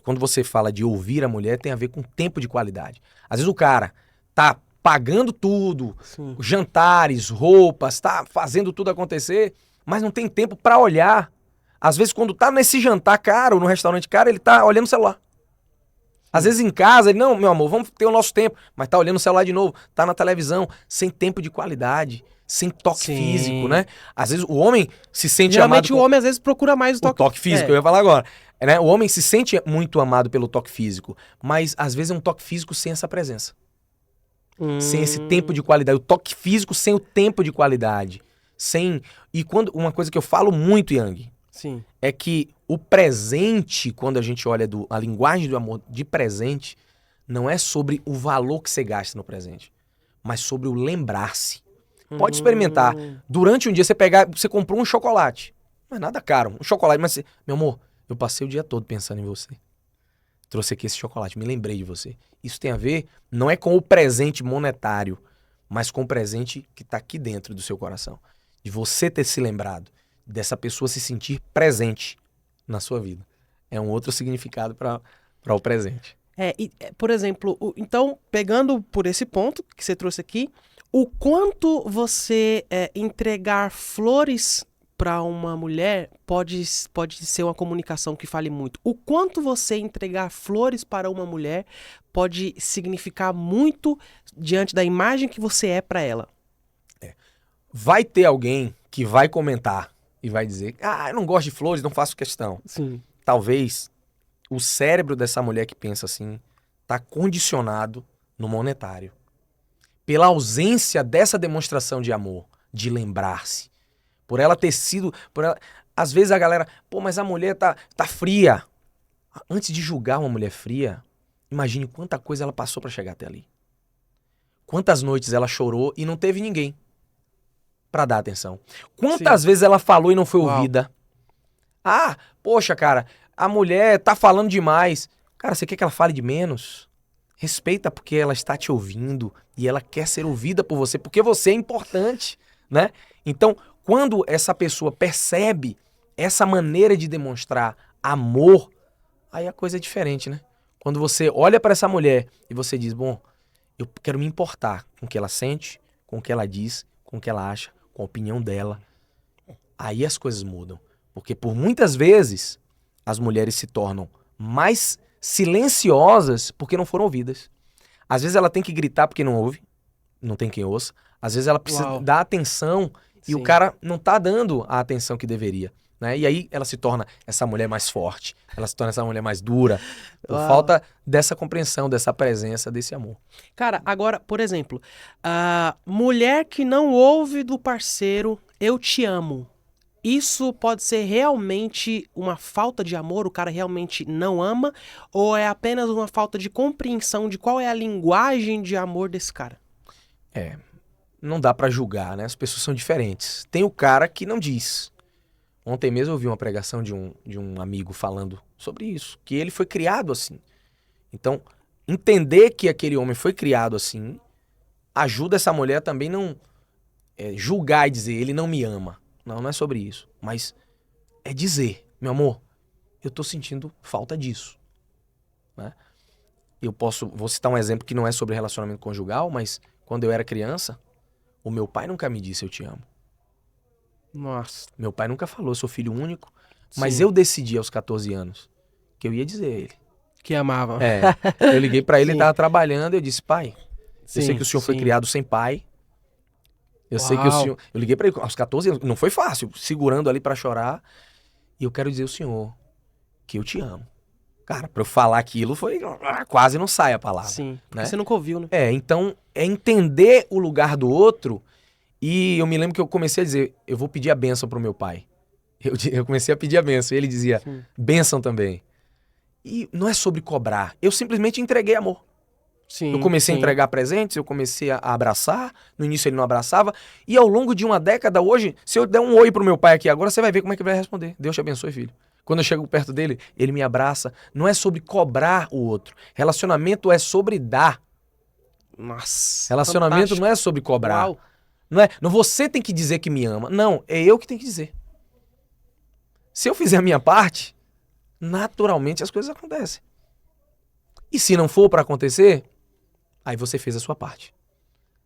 Quando você fala de ouvir a mulher, tem a ver com tempo de qualidade. Às vezes o cara tá pagando tudo, Sim. jantares, roupas, tá fazendo tudo acontecer, mas não tem tempo pra olhar. Às vezes quando tá nesse jantar caro, no restaurante caro, ele tá olhando o celular. Às vezes em casa, ele, não, meu amor, vamos ter o nosso tempo, mas tá olhando o celular de novo, tá na televisão, sem tempo de qualidade, sem toque Sim. físico, né? Às vezes o homem se sente Geralmente amado o homem às vezes procura mais o o toque físico, eu ia falar agora. Né? O homem se sente muito amado pelo toque físico, mas às vezes é um toque físico sem essa presença. Sem esse tempo de qualidade. O toque físico sem o tempo de qualidade. E uma coisa que eu falo muito, Yang, Sim. é que o presente, quando a gente olha a linguagem do amor de presente, não é sobre o valor que você gasta no presente, mas sobre o lembrar-se. Pode experimentar. Durante um dia você comprou um chocolate. Não é nada caro, um chocolate, mas meu amor, eu passei o dia todo pensando em você. Trouxe aqui esse chocolate, me lembrei de você. Isso tem a ver, não é com o presente monetário, mas com o presente que está aqui dentro do seu coração. De você ter se lembrado, dessa pessoa se sentir presente na sua vida. É um outro significado para o presente. Por exemplo, então, pegando por esse ponto que você trouxe aqui, o quanto você entregar flores para uma mulher pode ser uma comunicação que fale muito. O quanto você entregar flores para uma mulher pode significar muito diante da imagem que você é para ela. Vai ter alguém que vai comentar e vai dizer, eu não gosto de flores, não faço questão. Sim. Talvez o cérebro dessa mulher que pensa assim está condicionado no monetário. Pela ausência dessa demonstração de amor, de lembrar-se. Por ela ter sido... Às vezes a galera, mas a mulher tá fria. Antes de julgar uma mulher fria, imagine quanta coisa ela passou para chegar até ali. Quantas noites ela chorou e não teve ninguém para dar atenção. Quantas vezes ela falou e não foi ouvida. Poxa, cara, a mulher tá falando demais. Cara, você quer que ela fale de menos? Respeita porque ela está te ouvindo e ela quer ser ouvida por você, porque você é importante, né? Então, quando essa pessoa percebe essa maneira de demonstrar amor, aí a coisa é diferente, né? Quando você olha para essa mulher e você diz, eu quero me importar com o que ela sente, com o que ela diz, com o que ela acha, com a opinião dela, aí as coisas mudam. Porque por muitas vezes as mulheres se tornam mais silenciosas porque não foram ouvidas. Às vezes ela tem que gritar porque não ouve, não tem quem ouça. Às vezes ela precisa dar atenção e o cara não tá dando a atenção que deveria, né? E aí ela se torna essa mulher mais forte, ela se torna essa mulher mais dura, por falta dessa compreensão, dessa presença, desse amor. Cara, agora, por exemplo, a mulher que não ouve do parceiro, eu te amo. isso pode ser realmente uma falta de amor, o cara realmente não ama, ou é apenas uma falta de compreensão de qual é a linguagem de amor desse cara? Não dá pra julgar, né? As pessoas são diferentes. Tem o cara que não diz. Ontem mesmo eu ouvi uma pregação de um amigo falando sobre isso, que ele foi criado assim. Então, entender que aquele homem foi criado assim, ajuda essa mulher também não julgar e dizer, ele não me ama. Não é sobre isso. Mas é dizer, meu amor, eu tô sentindo falta disso. Né? Vou citar um exemplo que não é sobre relacionamento conjugal, mas quando eu era criança, o meu pai nunca me disse eu te amo. Nossa. Meu pai nunca falou, sou filho único. Mas Sim. eu decidi aos 14 anos que eu ia dizer a ele. Que amava. Eu liguei pra ele, ele Sim. tava trabalhando, eu disse, pai, eu sei que o senhor foi sim. criado sem pai. Eu sei que o Uau. senhor... Eu liguei pra ele aos 14 anos, não foi fácil, segurando ali pra chorar. E eu quero dizer ao senhor que eu te amo. Cara, pra eu falar aquilo foi... Quase não sai a palavra. Sim, porque né? você nunca ouviu, né? Então é entender o lugar do outro. E eu me lembro que eu comecei a dizer, eu vou pedir a bênção pro meu pai. Eu comecei a pedir a bênção. E ele dizia, Sim. bênção também. E não é sobre cobrar. Eu simplesmente entreguei amor. Sim, Eu comecei a entregar presentes, eu comecei a abraçar. No início ele não abraçava. E ao longo de uma década, hoje, se eu der um oi pro meu pai aqui agora, você vai ver como é que ele vai responder. Deus te abençoe, filho. Quando eu chego perto dele, ele me abraça. Não é sobre cobrar o outro. Relacionamento é sobre dar. Nossa. Relacionamento fantástico. não é sobre cobrar. Uau. Não, você tem que dizer que me ama. Não, é eu que tenho que dizer. Se eu fizer a minha parte, naturalmente as coisas acontecem. E se não for para acontecer, aí você fez a sua parte.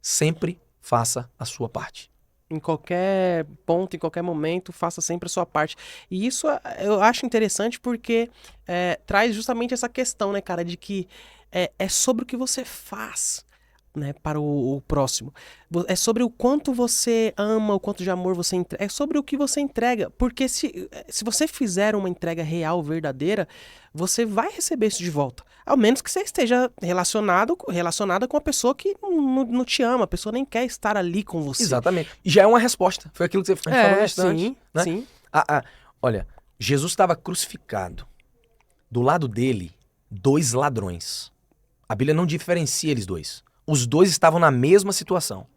Sempre faça a sua parte. Em qualquer ponto, em qualquer momento, faça sempre a sua parte. E isso eu acho interessante porque traz justamente essa questão, né, cara, de que é sobre o que você faz, né, para o próximo. É sobre o quanto você ama, o quanto de amor você entrega. É sobre o que você entrega. Porque se você fizer uma entrega real, verdadeira, você vai receber isso de volta. Ao menos que você esteja relacionada com a pessoa que não te ama, a pessoa nem quer estar ali com você. Exatamente. E já é uma resposta. Foi aquilo que você falou bastante. Sim, né? sim. Olha, Jesus estava crucificado. Do lado dele, 2 ladrões. A Bíblia não diferencia eles dois. Os dois estavam na mesma situação.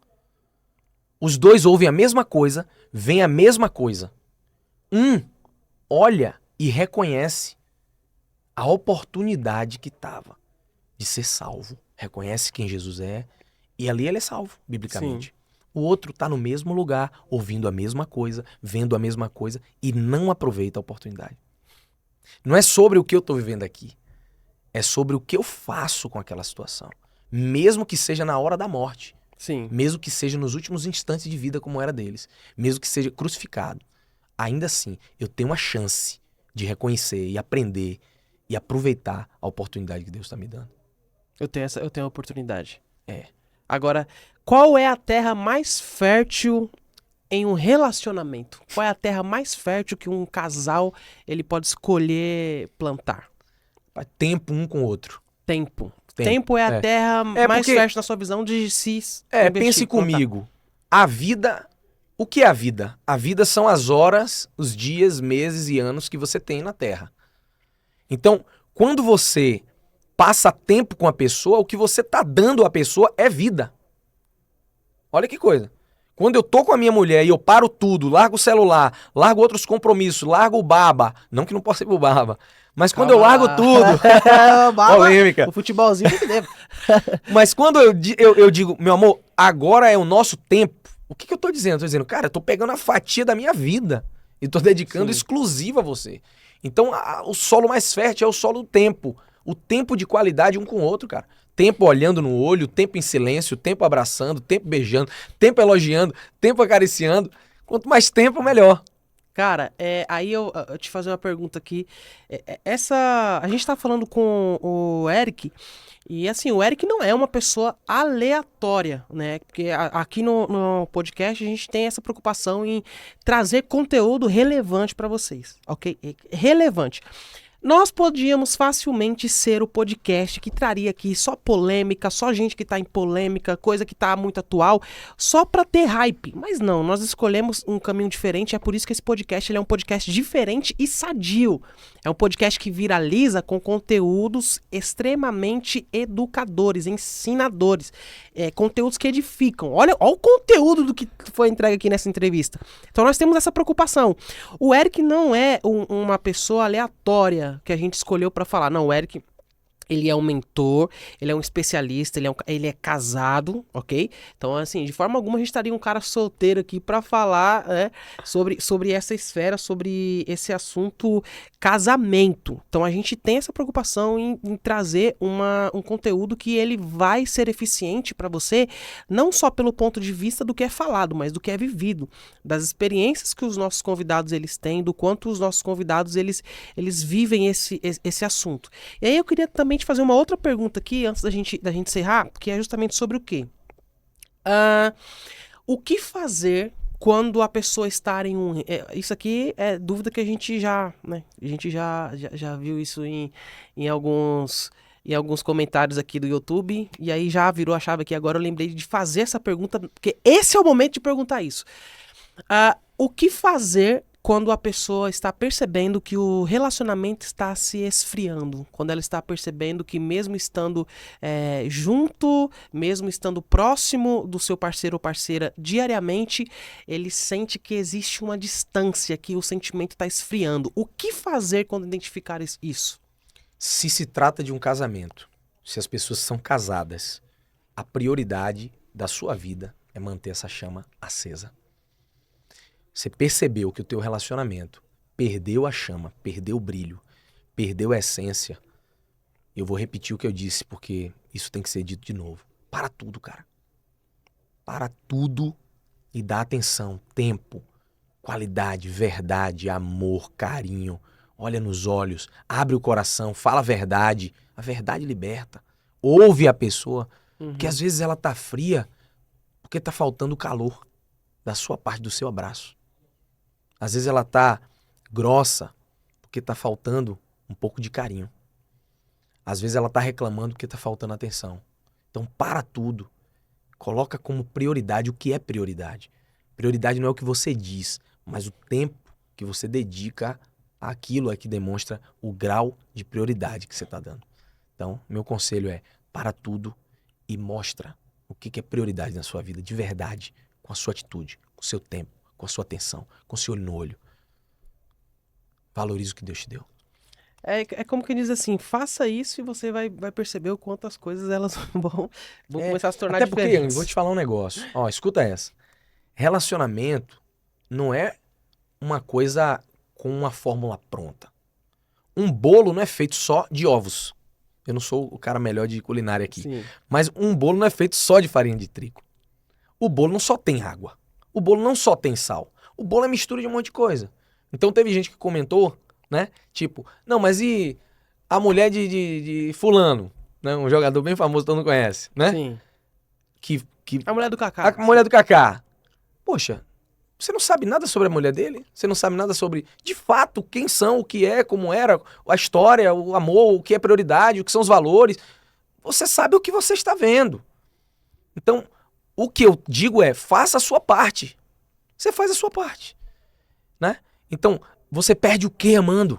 Os dois ouvem a mesma coisa, veem a mesma coisa. Um olha e reconhece a oportunidade que estava de ser salvo. Reconhece quem Jesus é e ali ele é salvo, biblicamente. Sim. O outro está no mesmo lugar, ouvindo a mesma coisa, vendo a mesma coisa e não aproveita a oportunidade. Não é sobre o que eu estou vivendo aqui. É sobre o que eu faço com aquela situação. Mesmo que seja na hora da morte. Sim. Mesmo que seja nos últimos instantes de vida como era deles. Mesmo que seja crucificado. Ainda assim, eu tenho uma chance de reconhecer e aprender e aproveitar a oportunidade que Deus está me dando. Eu tenho a oportunidade. Agora, qual é a terra mais fértil em um relacionamento? Qual é a terra mais fértil que um casal ele pode escolher plantar? Tempo um com o outro. Tempo. Tempo é a terra mais fértil na sua visão de se investir, pense comigo. A vida... O que é a vida? A vida são as horas, os dias, meses e anos que você tem na Terra. Então, quando você passa tempo com a pessoa, o que você tá dando à pessoa é vida. Olha que coisa. Quando eu tô com a minha mulher e eu paro tudo, largo o celular, largo outros compromissos, largo o baba, não que não possa ir pro baba, mas quando eu largo tudo... polêmica. O futebolzinho que deve. Mas quando eu digo, meu amor, agora é o nosso tempo, o que eu tô dizendo? Eu tô dizendo, cara, eu tô pegando a fatia da minha vida e tô dedicando exclusiva a você. Então, o solo mais fértil é o solo do tempo. O tempo de qualidade um com o outro, cara. Tempo olhando no olho, tempo em silêncio, tempo abraçando, tempo beijando, tempo elogiando, tempo acariciando. Quanto mais tempo, melhor. Cara, aí eu te fazer uma pergunta aqui. A gente tá falando com o Eric, e assim, o Eric não é uma pessoa aleatória, né? Porque aqui no podcast a gente tem essa preocupação em trazer conteúdo relevante pra vocês, ok? Relevante. Nós podíamos facilmente ser o podcast que traria aqui só polêmica, só gente que tá em polêmica, coisa que tá muito atual, só pra ter hype. Mas não, nós escolhemos um caminho diferente, é por isso que esse podcast ele é um podcast diferente e sadio. É um podcast que viraliza com conteúdos extremamente educadores, ensinadores, conteúdos que edificam. Olha o conteúdo do que foi entregue aqui nessa entrevista. Então nós temos essa preocupação. O Eric não é uma pessoa aleatória que a gente escolheu pra falar. Não, o Eric, ele é um mentor, ele é um especialista, ele é casado, ok? Então, assim, de forma alguma a gente estaria um cara solteiro aqui pra falar, né, sobre essa esfera, sobre esse assunto casamento. Então, a gente tem essa preocupação em trazer um conteúdo que ele vai ser eficiente pra você, não só pelo ponto de vista do que é falado, mas do que é vivido, das experiências que os nossos convidados eles têm, do quanto os nossos convidados eles vivem esse assunto. E aí eu queria também te fazer uma outra pergunta aqui, antes da gente encerrar, que é justamente sobre o quê? O que fazer quando a pessoa está em um... isso aqui é dúvida que a gente já, né? A gente já viu isso em alguns comentários aqui do YouTube, e aí já virou a chave aqui. Agora eu lembrei de fazer essa pergunta, porque esse é o momento de perguntar isso. O que fazer quando a pessoa está percebendo que o relacionamento está se esfriando, quando ela está percebendo que mesmo estando junto, mesmo estando próximo do seu parceiro ou parceira diariamente, ele sente que existe uma distância, que o sentimento está esfriando. O que fazer quando identificar isso? Se trata de um casamento, se as pessoas são casadas, a prioridade da sua vida é manter essa chama acesa. Você percebeu que o teu relacionamento perdeu a chama, perdeu o brilho, perdeu a essência. Eu vou repetir o que eu disse, porque isso tem que ser dito de novo. Para tudo, cara. Para tudo e dá atenção, tempo, qualidade, verdade, amor, carinho. Olha nos olhos, abre o coração, fala a verdade. A verdade liberta. Ouve a pessoa, porque às vezes ela tá fria porque tá faltando o calor da sua parte, do seu abraço. Às vezes ela tá grossa porque tá faltando um pouco de carinho. Às vezes ela tá reclamando porque tá faltando atenção. Então para tudo. Coloca como prioridade o que é prioridade. Prioridade não é o que você diz, mas o tempo que você dedica àquilo é que demonstra o grau de prioridade que você tá dando. Então, meu conselho é para tudo e mostra o que é prioridade na sua vida de verdade, com a sua atitude, com o seu tempo, com a sua atenção, com o seu olho no olho. Valorize o que Deus te deu. É como que diz assim, faça isso e você vai perceber o quanto as coisas elas vão começar a se tornar até diferentes. porque, eu vou te falar um negócio. Ó, escuta essa. Relacionamento não é uma coisa com uma fórmula pronta. Um bolo não é feito só de ovos. Eu não sou o cara melhor de culinária aqui. Sim. Mas um bolo não é feito só de farinha de trigo. O bolo não só tem água. O bolo não só tem sal. O bolo é mistura de um monte de coisa. Então teve gente que comentou, né? Tipo, não, mas e a mulher de fulano? Né? Um jogador bem famoso, todo mundo conhece, né? Sim. Que A mulher do Kaká. a mulher do Kaká. Poxa, você não sabe nada sobre a mulher dele? Você não sabe nada sobre, de fato, quem são, o que é, como era, a história, o amor, o que é prioridade, o que são os valores. Você sabe o que você está vendo. Então, o que eu digo é, faça a sua parte. Você faz a sua parte, né? Então, você perde o quê amando?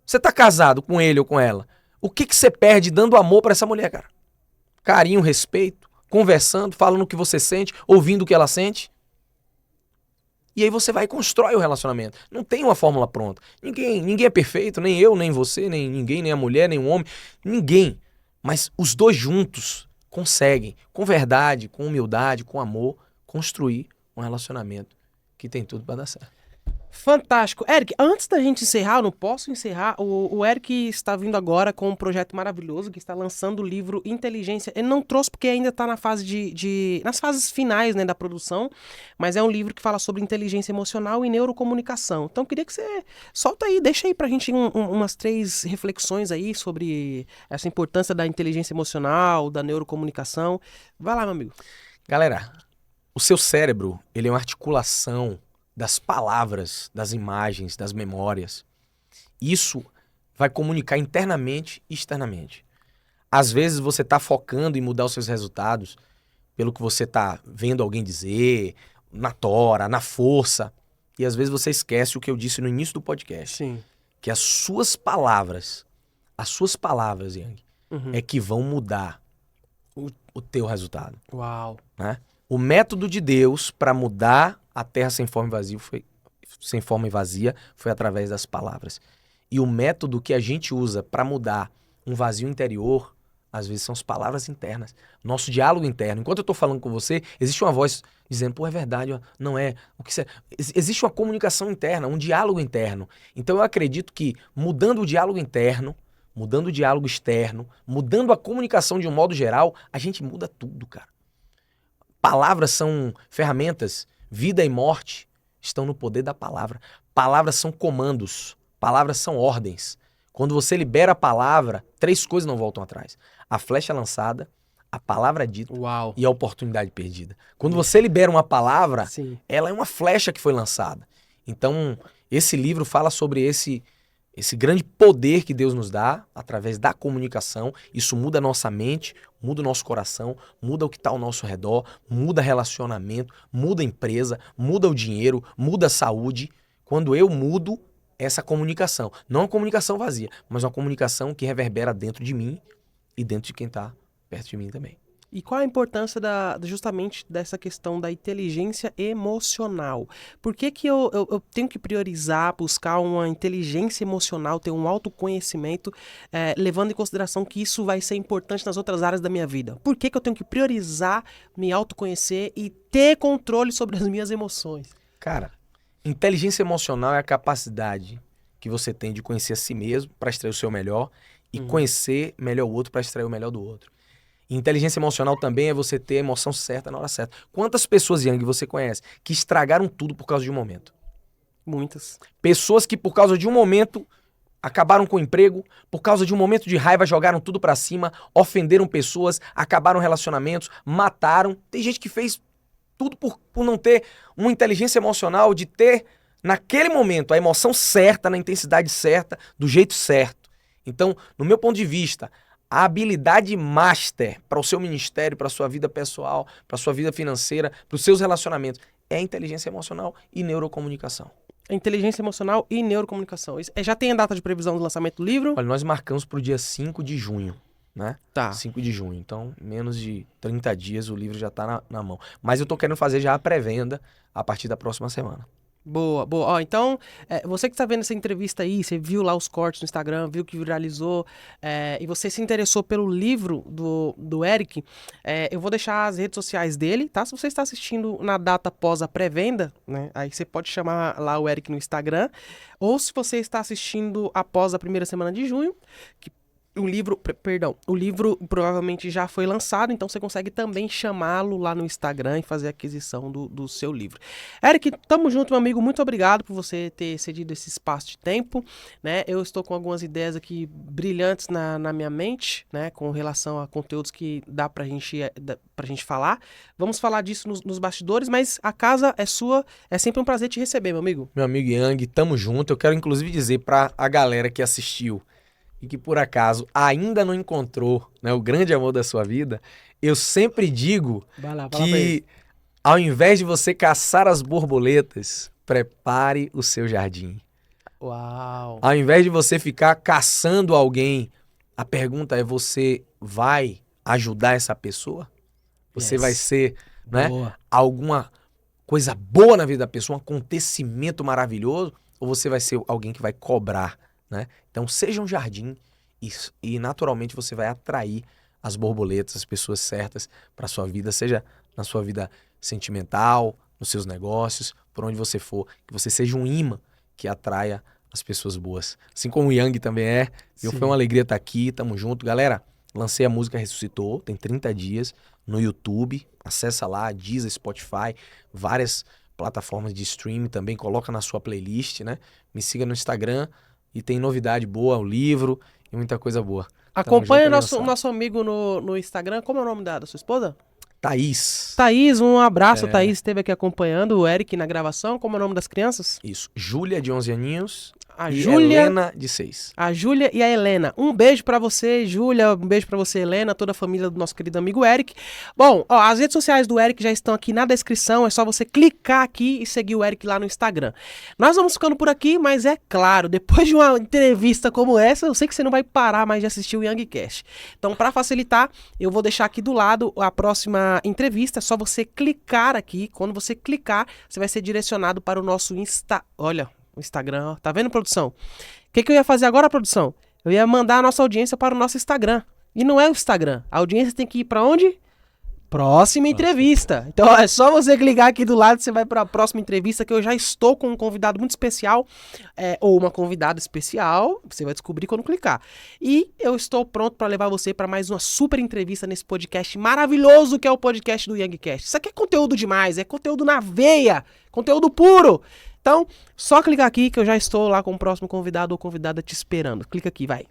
Você tá casado com ele ou com ela? O que você perde dando amor pra essa mulher, cara? Carinho, respeito, conversando, falando o que você sente, ouvindo o que ela sente. E aí você vai e constrói o relacionamento. Não tem uma fórmula pronta. Ninguém é perfeito, nem eu, nem você, nem ninguém, nem a mulher, nem o homem. Ninguém. Mas os dois juntos conseguem, com verdade, com humildade, com amor, construir um relacionamento que tem tudo para dar certo. Fantástico. Eric, antes da gente encerrar, eu não posso encerrar, o Eric está vindo agora com um projeto maravilhoso, que está lançando o livro Inteligência. Ele não trouxe porque ainda está na fase nas fases finais, né, da produção, mas é um livro que fala sobre inteligência emocional e neurocomunicação. Então, eu queria que você solta aí, deixa aí pra gente umas 3 reflexões aí sobre essa importância da inteligência emocional, da neurocomunicação. Vai lá, meu amigo. Galera, o seu cérebro, ele é uma articulação das palavras, das imagens, das memórias. Isso vai comunicar internamente e externamente. Às vezes você está focando em mudar os seus resultados pelo que você está vendo alguém dizer, na tora, na força. E às vezes você esquece o que eu disse no início do podcast. Sim. Que as suas palavras, Yang, é que vão mudar o teu resultado. Uau. Né? O método de Deus para mudar a terra sem forma e vazia foi através das palavras. E o método que a gente usa para mudar um vazio interior, às vezes são as palavras internas. Nosso diálogo interno. Enquanto eu estou falando com você, existe uma voz dizendo, pô, é verdade, ó, não é. O que você... Existe uma comunicação interna, um diálogo interno. Então eu acredito que mudando o diálogo interno, mudando o diálogo externo, mudando a comunicação de um modo geral, a gente muda tudo, cara. Palavras são ferramentas, vida e morte estão no poder da palavra. Palavras são comandos, palavras são ordens. Quando você libera a palavra, 3 coisas não voltam atrás. A flecha lançada, a palavra dita e a oportunidade perdida. Quando você libera uma palavra, ela é uma flecha que foi lançada. Então, esse livro fala sobre esse grande poder que Deus nos dá através da comunicação. Isso muda a nossa mente, muda o nosso coração, muda o que está ao nosso redor, muda relacionamento, muda a empresa, muda o dinheiro, muda a saúde. Quando eu mudo essa comunicação, não uma comunicação vazia, mas uma comunicação que reverbera dentro de mim e dentro de quem está perto de mim também. E qual a importância justamente dessa questão da inteligência emocional? Por que eu tenho que priorizar, buscar uma inteligência emocional, ter um autoconhecimento, levando em consideração que isso vai ser importante nas outras áreas da minha vida? Por que eu tenho que priorizar me autoconhecer e ter controle sobre as minhas emoções? Cara, inteligência emocional é a capacidade que você tem de conhecer a si mesmo para extrair o seu melhor e conhecer melhor o outro para extrair o melhor do outro. Inteligência emocional também é você ter a emoção certa na hora certa. Quantas pessoas, Yang, você conhece que estragaram tudo por causa de um momento? Muitas. Pessoas que por causa de um momento acabaram com o emprego, por causa de um momento de raiva jogaram tudo pra cima, ofenderam pessoas, acabaram relacionamentos, mataram. Tem gente que fez tudo por não ter uma inteligência emocional, de ter naquele momento a emoção certa, na intensidade certa, do jeito certo. Então, no meu ponto de vista, a habilidade master para o seu ministério, para a sua vida pessoal, para a sua vida financeira, para os seus relacionamentos, é a inteligência emocional e neurocomunicação. Inteligência emocional e neurocomunicação. Já tem a data de previsão do lançamento do livro? Olha, nós marcamos para o dia 5 de junho, né? Tá. 5 de junho. Então, menos de 30 dias o livro já está na mão. Mas eu tô querendo fazer já a pré-venda a partir da próxima semana. Boa, boa. Ó, então, você que está vendo essa entrevista aí, você viu lá os cortes no Instagram, viu que viralizou, e você se interessou pelo livro do Eric, eu vou deixar as redes sociais dele, tá? Se você está assistindo na data após a pré-venda, né, aí você pode chamar lá o Eric no Instagram, ou se você está assistindo após a primeira semana de junho, o livro provavelmente já foi lançado, então você consegue também chamá-lo lá no Instagram e fazer a aquisição do seu livro. Eric, tamo junto, meu amigo, muito obrigado por você ter cedido esse espaço de tempo, né? Eu estou com algumas ideias aqui brilhantes na minha mente, né? Com relação a conteúdos que dá pra gente falar. Vamos falar disso nos bastidores, mas a casa é sua, é sempre um prazer te receber, meu amigo. Meu amigo Yang, tamo junto. Eu quero inclusive dizer pra a galera que assistiu e que por acaso ainda não encontrou, né, o grande amor da sua vida, eu sempre digo que ao invés de você caçar as borboletas, prepare o seu jardim. Uau! Ao invés de você ficar caçando alguém, a pergunta é: você vai ajudar essa pessoa? Você vai ser, né, alguma coisa boa na vida da pessoa, um acontecimento maravilhoso, ou você vai ser alguém que vai cobrar? Né? Então seja um jardim e naturalmente você vai atrair as borboletas, as pessoas certas para a sua vida, seja na sua vida sentimental, nos seus negócios, por onde você for, que você seja um imã que atraia as pessoas boas. Assim como o Yang também é. Foi uma alegria estar aqui, tamo junto. Galera, lancei a música Ressuscitou, tem 30 dias no YouTube, acessa lá, Deezer, Spotify, várias plataformas de streaming também, coloca na sua playlist, né? Me siga no Instagram, e tem novidade boa, o livro e muita coisa boa. Acompanha nosso amigo no Instagram. Como é o nome da sua esposa? Thaís. Thaís, um abraço. Thaís esteve aqui acompanhando o Eric na gravação. Como é o nome das crianças? Isso. Júlia, de 11 aninhos. A E Júlia, Helena, de 6. a Júlia e a Helena. Um beijo pra você, Júlia. Um beijo pra você, Helena. Toda a família do nosso querido amigo Eric. Bom, ó, as redes sociais do Eric já estão aqui na descrição. É só você clicar aqui e seguir o Eric lá no Instagram. Nós vamos ficando por aqui, mas é claro, depois de uma entrevista como essa, eu sei que você não vai parar mais de assistir o Youngcast. Então, pra facilitar, eu vou deixar aqui do lado a próxima entrevista. É só você clicar aqui. Quando você clicar, você vai ser direcionado para o nosso Olha, o Instagram, ó. Tá vendo, produção? O que eu ia fazer agora, produção? Eu ia mandar a nossa audiência para o nosso Instagram. E não é o Instagram. A audiência tem que ir para onde? Próxima entrevista. Então ó, é só você clicar aqui do lado, você vai para a próxima entrevista, que eu já estou com um convidado muito especial, ou uma convidada especial, você vai descobrir quando clicar. E eu estou pronto para levar você para mais uma super entrevista nesse podcast maravilhoso que é o podcast do Youngcast. Isso aqui é conteúdo demais, é conteúdo na veia, conteúdo puro. Então, só clicar aqui que eu já estou lá com o próximo convidado ou convidada te esperando. Clica aqui, vai.